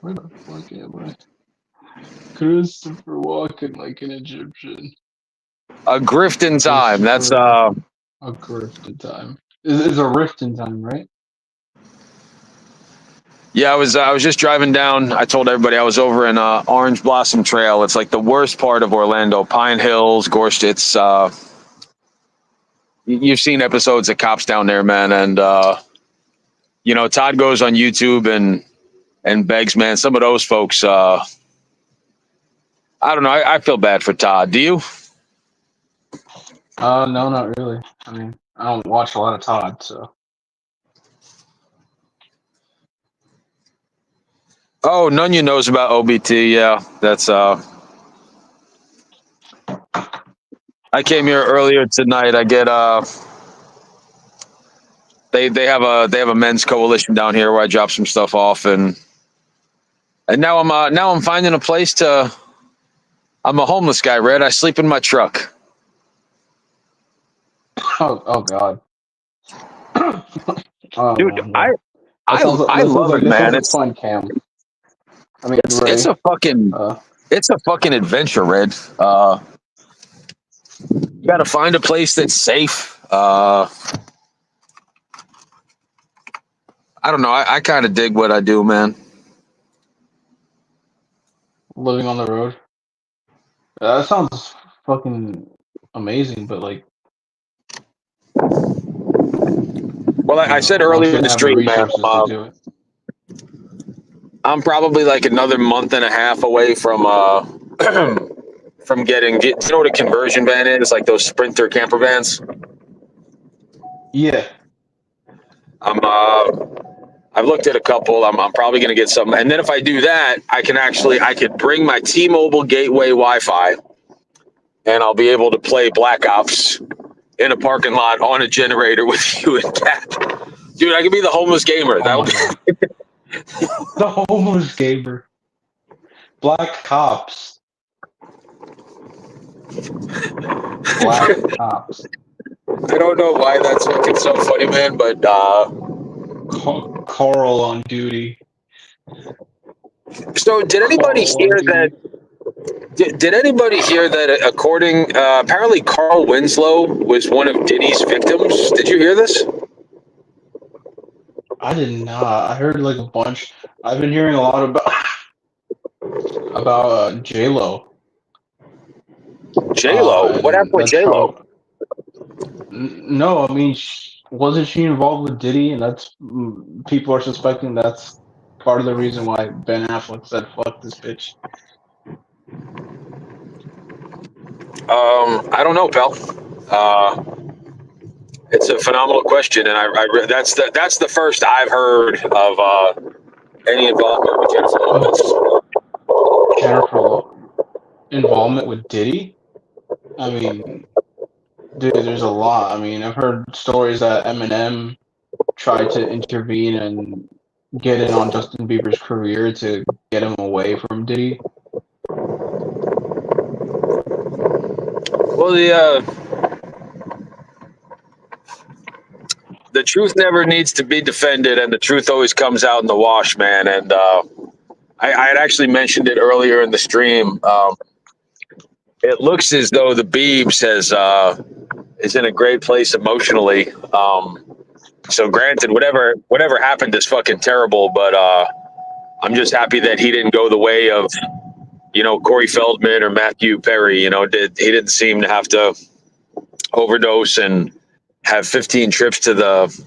B: Where the fuck am I? Christopher Walken like an Egyptian.
A: A Grift in Time. That's
B: A grift in time. Is a rift in time, right?
A: Yeah, I was just driving down. I told everybody I was over in Orange Blossom Trail. It's like the worst part of Orlando. Pine Hills, Gorst. It's you've seen episodes of Cops down there, man. And Todd goes on YouTube and begs, man. Some of those folks, I don't know. I feel bad for Todd. Do you?
B: No, not really. I mean, I don't watch a lot of Todd, so.
A: Oh, Nunya knows about OBT. Yeah, that's I came here earlier tonight. I get they have a men's coalition down here where I drop some stuff off, and now I'm finding a place to. I'm a homeless guy, Red. I sleep in my truck.
B: Oh God. Oh,
A: Dude,
B: man,
A: I
B: yeah.
A: I I
B: That sounds
A: love
B: like
A: it,
B: this sounds
A: man.
B: like fun, Cam. I mean,
A: It's
B: Ray.
A: a fucking
B: Uh,
A: it's a fucking adventure, Red. You got to find a place that's safe. I don't know. I kind of dig what I do, man.
B: living on the road. That sounds fucking amazing, but like,
A: Well, I said
B: once
A: earlier
B: you
A: in the
B: have the
A: stream, man.
B: resources to do it.
A: I'm probably like another month and a half away from from getting. Do you know what a conversion van is? Like those Sprinter camper vans.
B: Yeah.
A: I'm I've looked at a couple. I'm probably going to get some, and then if I do that, I could bring my T-Mobile Gateway Wi-Fi, and I'll be able to play Black Ops in a parking lot on a generator with you and Cap. Dude, I could be the homeless gamer.
B: Oh my
A: That
B: God. The homeless gamer. Black cops. Black cops.
A: I don't know why that's fucking so funny, man, but
B: Carl on duty.
A: so did anybody
B: Carl on
A: hear
B: duty.
A: that? Did anybody hear that? According, apparently, Carl Winslow was one of Diddy's victims. Did you hear this?
B: I did not. I heard like a bunch. I've been hearing a lot about J Lo.
A: J Lo. What happened
B: And
A: with
B: that's
A: J Lo?
B: no. I mean, wasn't she involved with Diddy? And that's people are suspecting that's part of the reason why Ben Affleck said "fuck this bitch."
A: I don't know, pal. Uh, it's a phenomenal question, and that's the first I've heard of any involvement with Jennifer Lopez.
B: Jennifer involvement with Diddy. I mean, dude, there's a lot. I mean, I've heard stories that Eminem tried to intervene and get in on Justin Bieber's career to get him away from Diddy.
A: Well, the truth never needs to be defended, and the truth always comes out in the wash, man. And I had actually mentioned it earlier in the stream. It looks as though the Biebs is in a great place emotionally. So granted, whatever happened is fucking terrible, but I'm just happy that he didn't go the way of Corey Feldman or Matthew Perry. He didn't seem to have to overdose and have 15 trips to the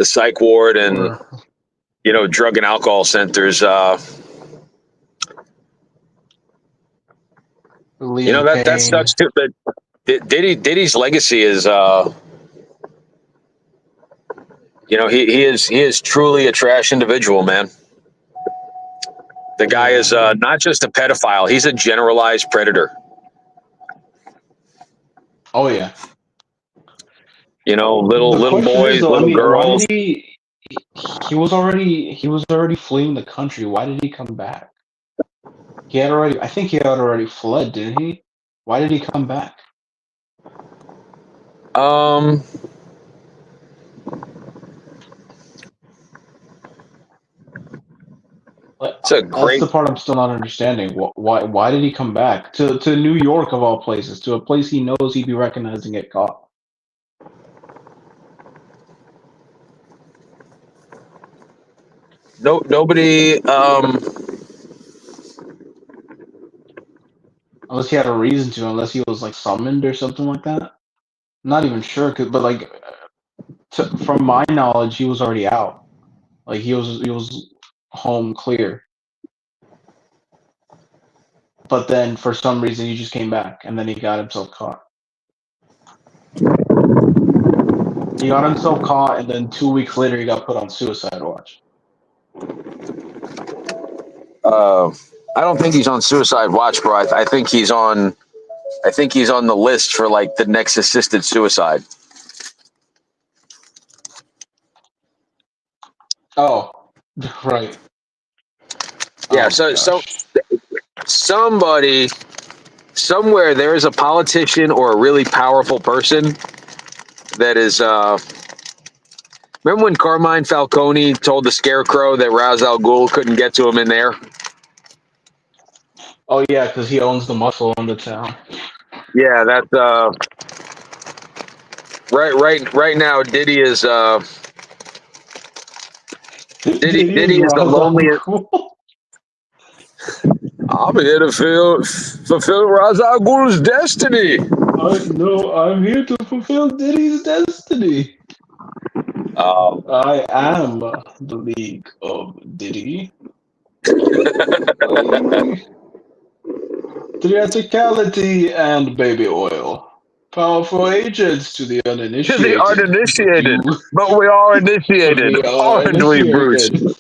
A: psych ward and drug and alcohol centers. That sucks too. But Diddy's legacy is he is truly a trash individual, man. The guy is not just a pedophile; he's a generalized predator.
B: Oh yeah.
A: Little boys,
B: though,
A: little girls.
B: Why did he was already fleeing the country. Why did he come back? I think he had already fled, didn't he? Why did he come back? That's the part I'm still not understanding. Why did he come back to New York of all places, to a place he knows he'd be recognized and get caught?
A: Nobody.
B: Unless he had a reason to, unless he was like summoned or something like that. I'm not even sure, but like, from my knowledge, he was already out. Like he was home clear. But then for some reason he just came back, and then he got himself caught. He got himself caught, and then 2 weeks later he got put on suicide watch.
A: I don't think he's on suicide watch, bro. I think he's on I think he's on the list for like the next assisted suicide.
B: Oh, right.
A: Yeah,
B: Oh,
A: so
B: gosh.
A: somebody somewhere there is a politician or a really powerful person that is remember when Carmine Falcone told the Scarecrow that Ra's al Ghul couldn't get to him in there?
B: Oh, yeah, because he owns the muscle in the town.
A: Yeah, that's right now Diddy is Diddy is the
B: Ra's al
A: loneliest.
B: Ghul.
A: I'm here to fulfill Ra's al Ghul's destiny.
B: I'm here to fulfill Diddy's destiny.
A: Um,
B: I am the League of Diddy. Theatricality and baby oil. Powerful agents to the
A: to the
B: uninitiated.
A: uninitiated,
B: You,
A: but we are initiated,
B: we are
A: aren't we, Bruce?
B: initiated.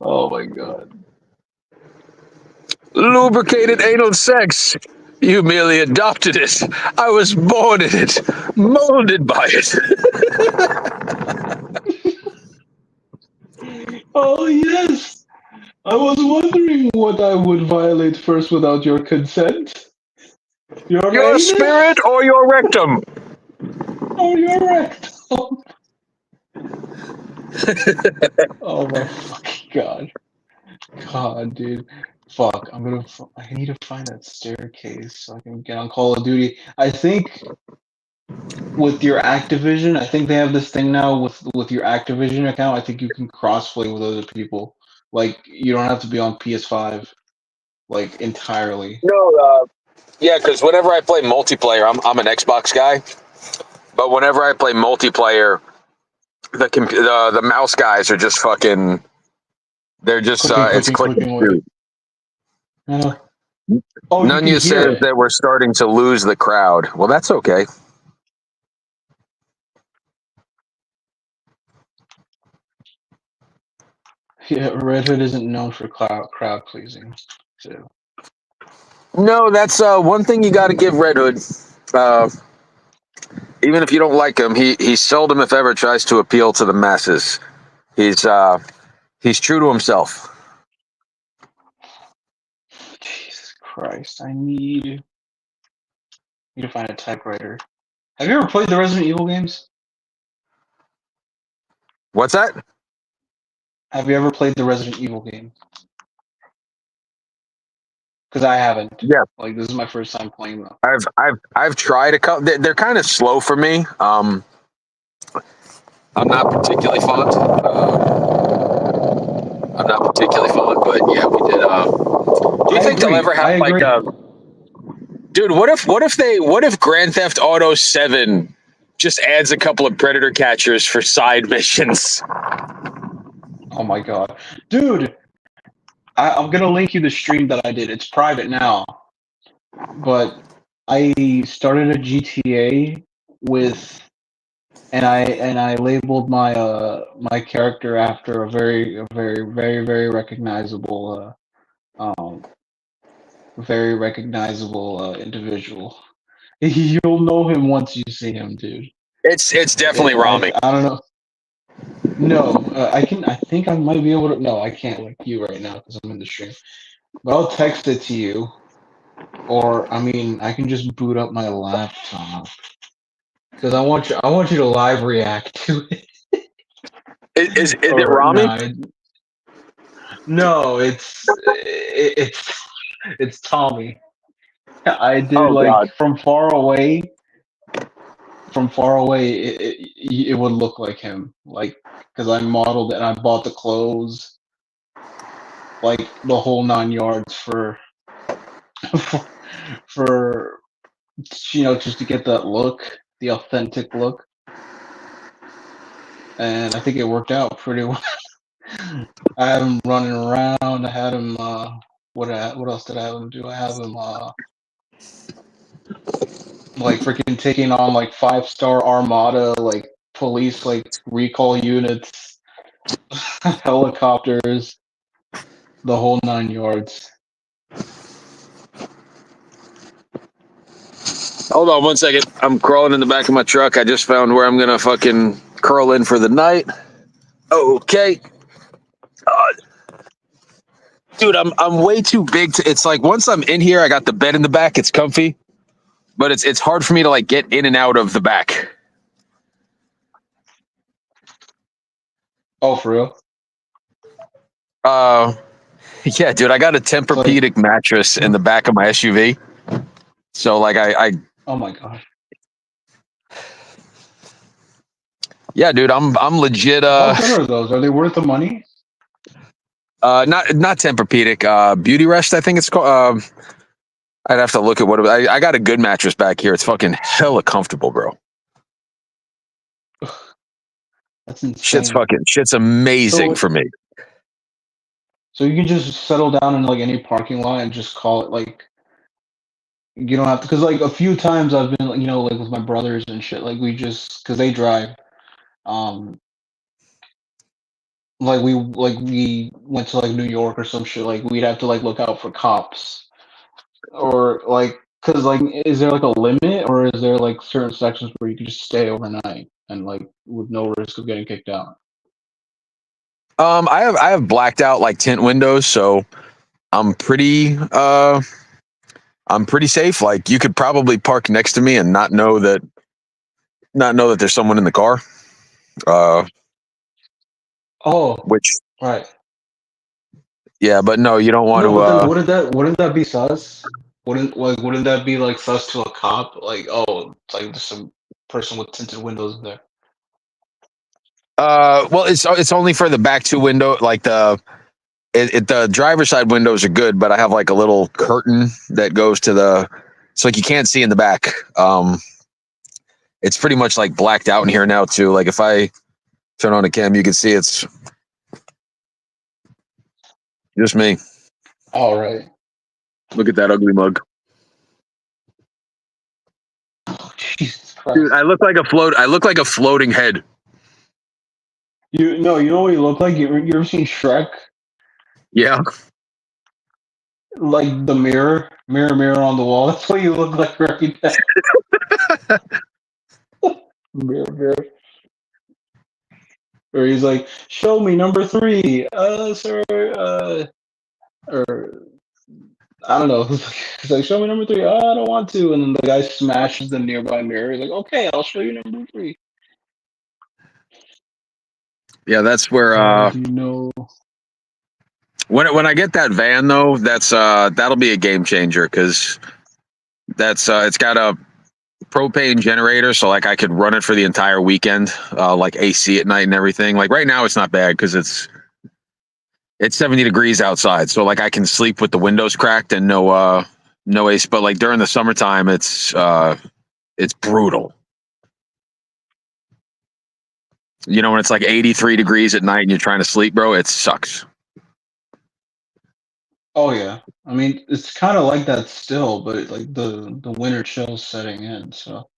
B: Oh my god.
A: Lubricated anal sex. You merely adopted it. I was born in it, molded by it.
B: Oh yes. I was wondering what I would violate first without your consent. Your
A: Your
B: anus
A: spirit or your rectum?
B: or your rectum? Oh my fucking god. God, dude. Fuck. I need to find that staircase so I can get on Call of Duty. I think with your Activision, I think they have this thing now with your Activision account. I think you can crossplay with other people. Like you don't have to be on PS5 like entirely.
A: No, yeah, because whenever I play multiplayer, I'm an Xbox guy. But whenever I play multiplayer, the mouse guys are just fucking. They're just it's click and
B: Clicking away.
A: shoot.
B: Uh, oh, you can
A: Nunya
B: hear
A: says
B: it.
A: that we're starting to lose the crowd. Well, that's okay.
B: Yeah, Red Hood isn't known for crowd pleasing. So
A: No, that's one thing you got to give Red Hood. Uh, even if you don't like him, he seldom, if ever, tries to appeal to the masses. He's true to himself.
B: Jesus Christ, I need to find a typewriter. Have you ever played the Resident Evil games?
A: What's that?
B: Have you ever played the Resident Evil game? Because I haven't.
A: Yeah,
B: Like this is my first time playing them.
A: I've tried a couple. They're kind of slow for me. I'm not particularly fond. I'm not particularly fond, but yeah, we did. Do you think they'll ever
B: I
A: have like
B: agree.
A: a dude? What if Grand Theft Auto 7 just adds a couple of predator catchers for side missions?
B: Oh my god, dude! I'm gonna link you the stream that I did. It's private now, but I started a GTA with, and I labeled my character after a very recognizable very recognizable individual. You'll know him once you see him, dude.
A: It's definitely Rami.
B: I don't know. No, I think I might be able to. No, I can't like you right now because I'm in the stream. But I'll text it to you, or I mean, I can just boot up my laptop because I want you to live react to it.
A: Is it
B: Or
A: Rami?
B: no, no, it's Tommy. I did
A: Oh
B: like
A: God.
B: from far away. From far away, it would look like him, like because I modeled it and I bought the clothes, like the whole 9 yards for, for just to get that look, the authentic look, and I think it worked out pretty well. I had him running around. I had him. What else did I have him do? I have him like freaking taking on like 5-star armada, like police, like recall units, helicopters, the whole 9 yards.
A: Hold on 1 second. I'm crawling in the back of my truck. I just found where I'm gonna fucking curl in for the night. Okay. Dude, I'm way too big to. It's like once I'm in here, I got the bed in the back. It's comfy, but it's hard for me to like get in and out of the back.
B: Oh, for real?
A: Uh, yeah, dude, I got a
B: It's like,
A: Tempur-Pedic mattress in the back of my SUV. So like I
B: oh my god.
A: yeah, dude, I'm legit.
B: How good are those? Are they worth the money?
A: Not Tempur-Pedic. Beauty Rest, I think it's called. I'd have to look at what I got a good mattress back here. It's fucking hella comfortable, bro.
B: That's insane.
A: Shit's amazing
B: So,
A: for me.
B: so you can just settle down in like any parking lot and just call it like you don't have to. Because like a few times I've been, you know, like with my brothers and shit. Like we just because they drive. Um, like we went to like New York or some shit. Like we'd have to like look out for cops or like because like is there like a limit or is there like certain sections where you can just stay overnight and like with no risk of getting kicked out?
A: I have blacked out like tint windows, so I'm pretty I'm pretty safe. Like you could probably park next to me and not know that there's someone in the car. Uh,
B: Oh,
A: which
B: right.
A: yeah, but no, you don't want
B: No,
A: to.
B: but then wouldn't that be sus? Wouldn't that be like sus to a cop? Like, oh, it's like there's some person with tinted windows there.
A: Well, it's only for the back two window, like the driver's side windows are good, but I have like a little curtain that goes to the, so like you can't see in the back. It's pretty much like blacked out in here now too. Like if I turn on the cam, you can see it's just me.
B: All right.
A: Look at that ugly mug,
B: Oh, Jesus
A: dude.
B: Christ.
A: I look like a floating head.
B: You no, you know what you look like? You ever seen Shrek?
A: Yeah,
B: Like the mirror on the wall. That's what you look like right now. Mirror. Or he's like, show me number three, sir, or I don't know. He's like, show me number three. Oh, I don't want to. And then the guy smashes the nearby mirror. He's like, okay, I'll show you number three.
A: yeah. That's where
B: Do you know?
A: when I get that van though, that'll be a game changer because that's it's got a propane generator, so like I could run it for the entire weekend, like AC at night and everything. Like right now, it's not bad because it's 70 degrees outside, so like I can sleep with the windows cracked and no AC. But like during the summertime, it's brutal. You know when it's like 83 degrees at night and you're trying to sleep, bro, it sucks.
B: Oh yeah. I mean, it's kind of like that still, but like the winter chill's setting in, so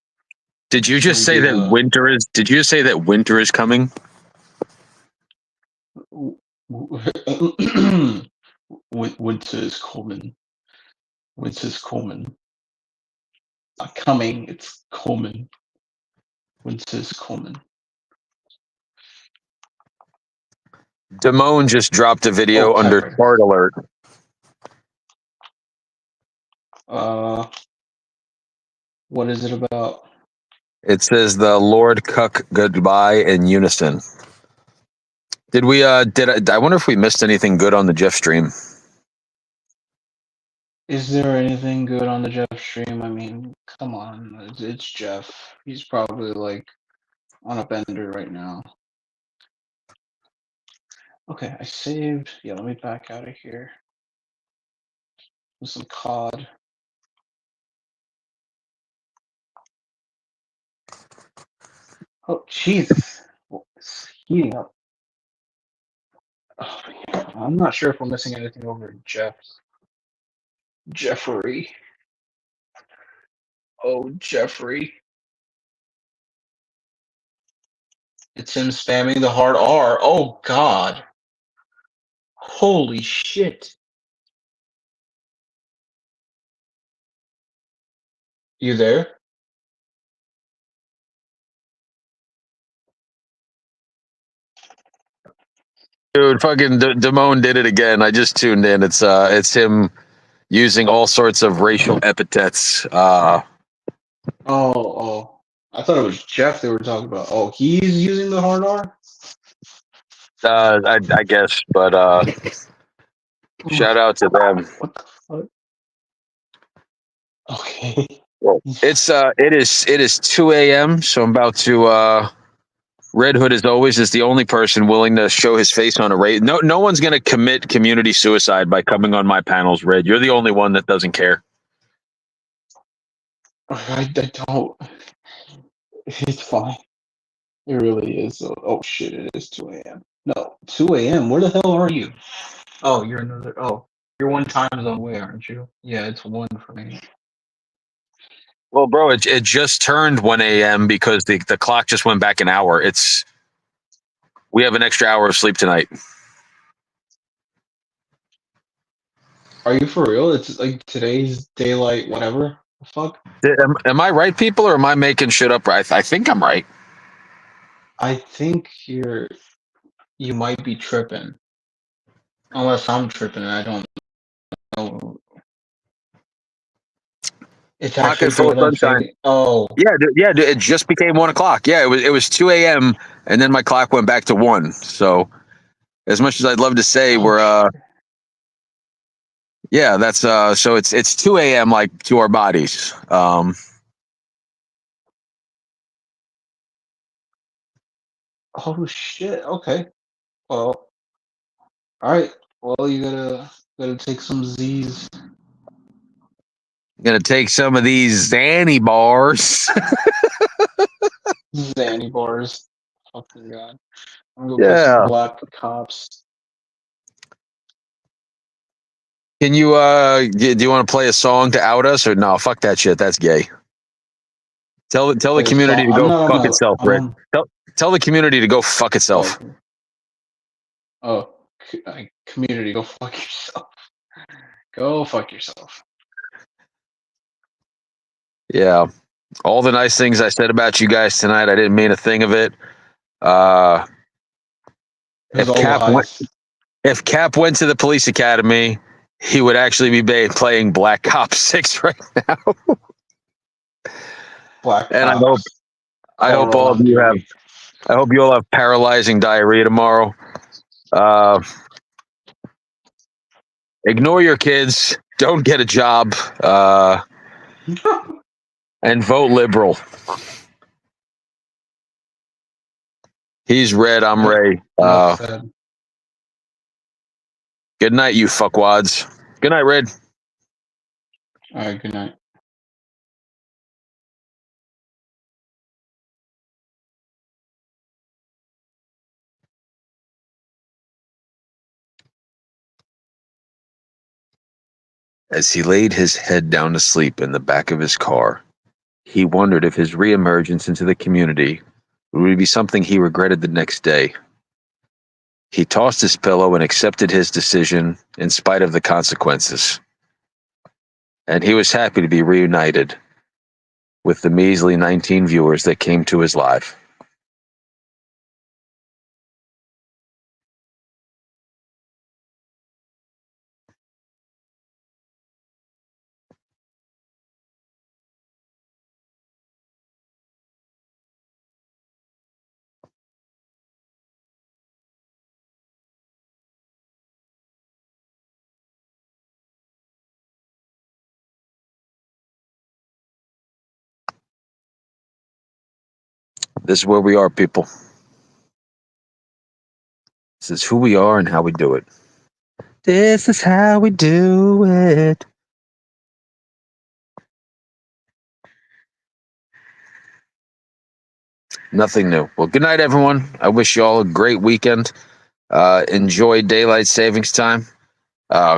A: Did you
B: it's
A: just
B: gonna
A: say
B: be
A: that
B: a
A: winter is? Did you just say that winter is coming?
B: winter is coming. Winter's coming. Not coming. It's coming. Winter's coming.
A: Damone just dropped a
B: Oh,
A: video under
B: Pepper.
A: chart alert.
B: What is it about?
A: It says the Lord Cuck goodbye in unison. Did we I wonder if we missed anything good on the Jeff stream.
B: Is there anything good on the Jeff stream? I mean, come on, it's Jeff. He's probably like on a bender right now. Okay, I saved. Yeah, let me back out of here. With some COD. Oh, Jesus. It's heating up. Oh, yeah. I'm not sure if we're missing anything over Jeffrey. Oh, Jeffrey. It's him spamming the hard R. Oh, God. Holy shit. You there?
A: Dude, fucking Damone did it again. I just tuned in. It's him using all sorts of racial epithets.
B: Oh. I thought it was Jeff they were talking about. Oh, he's using the hard R?
A: I guess, but shout out to them.
B: What the fuck? Okay.
A: It is 2 a.m. So I'm about to. Red Hood, as always, is the only person willing to show his face on a race. No one's going to commit community suicide by coming on my panels. Red, you're the only one that doesn't care.
B: I don't. It's fine. It really is. Oh shit! It is 2 a.m. No, 2 a.m. Where the hell are you? Oh, you're another. Oh, you're one time zone away, aren't you? Yeah, it's 1 for me.
A: Well, bro, it just turned 1 a.m. because the clock just went back an hour. We have an extra hour of sleep tonight.
B: Are you for real? It's like today's daylight, whatever. The fuck?
A: Am I right, people, or am I making shit up? I think I'm right.
B: I think you might be tripping. Unless I'm tripping, I don't know. It's actually
A: Pocket full of sunshine.
B: Oh,
A: Yeah, dude, it just became 1 o'clock. Yeah, it was 2 a.m. and then my clock went back to 1. So, as much as I'd love to say we're yeah, that's so it's 2 a.m. like to our bodies.
B: oh shit. Okay. Well, all right. Well, you gotta take some Z's.
A: Gonna take some of these Zanny bars.
B: Zanny bars. Fucking god. I'm gonna go get some
A: Yeah.
B: black cops.
A: Can you do you want to play a song to out us or no? Fuck that shit. That's gay. Tell the
B: Play a
A: community
B: song.
A: to
B: I'm
A: go
B: not on
A: fuck
B: my.
A: itself,
B: I'm
A: Red.
B: on.
A: Tell the community to go fuck itself.
B: Oh, community, go fuck yourself. Go fuck yourself.
A: Yeah. All the nice things I said about you guys tonight, I didn't mean a thing of it. Uh,
B: It was
A: if
B: all
A: Cap went to the police academy, he would actually be playing Black Ops 6 right now.
B: black
A: And
B: cops.
A: I hope all of you have. I hope you all have paralyzing diarrhea tomorrow. Ignore your kids. Don't get a job. And vote liberal. He's Red. I'm Ray.
B: Enough said.
A: Good night, you fuckwads. Good night, Red.
B: All right. Good night.
A: As he laid his head down to sleep in the back of his car, he wondered if his reemergence into the community would be something he regretted the next day. He tossed his pillow and accepted his decision in spite of the consequences. And he was happy to be reunited with the measly 19 viewers that came to his live. This is where we are, people. This is who we are and how we do it. This is how we do it. Nothing new. Well, good night, everyone. I wish you all a great weekend. Enjoy daylight savings time.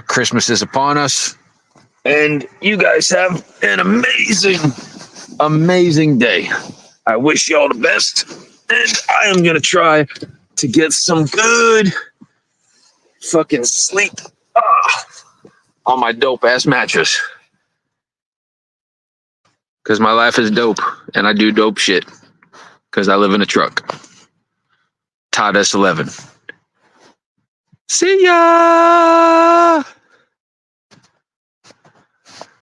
A: Christmas is upon us. And you guys have an amazing day. I wish you all the best. And I am going to try to get some good fucking sleep on my dope ass mattress. Because my life is dope and I do dope shit. Because I live in a truck. Todd S11. See ya!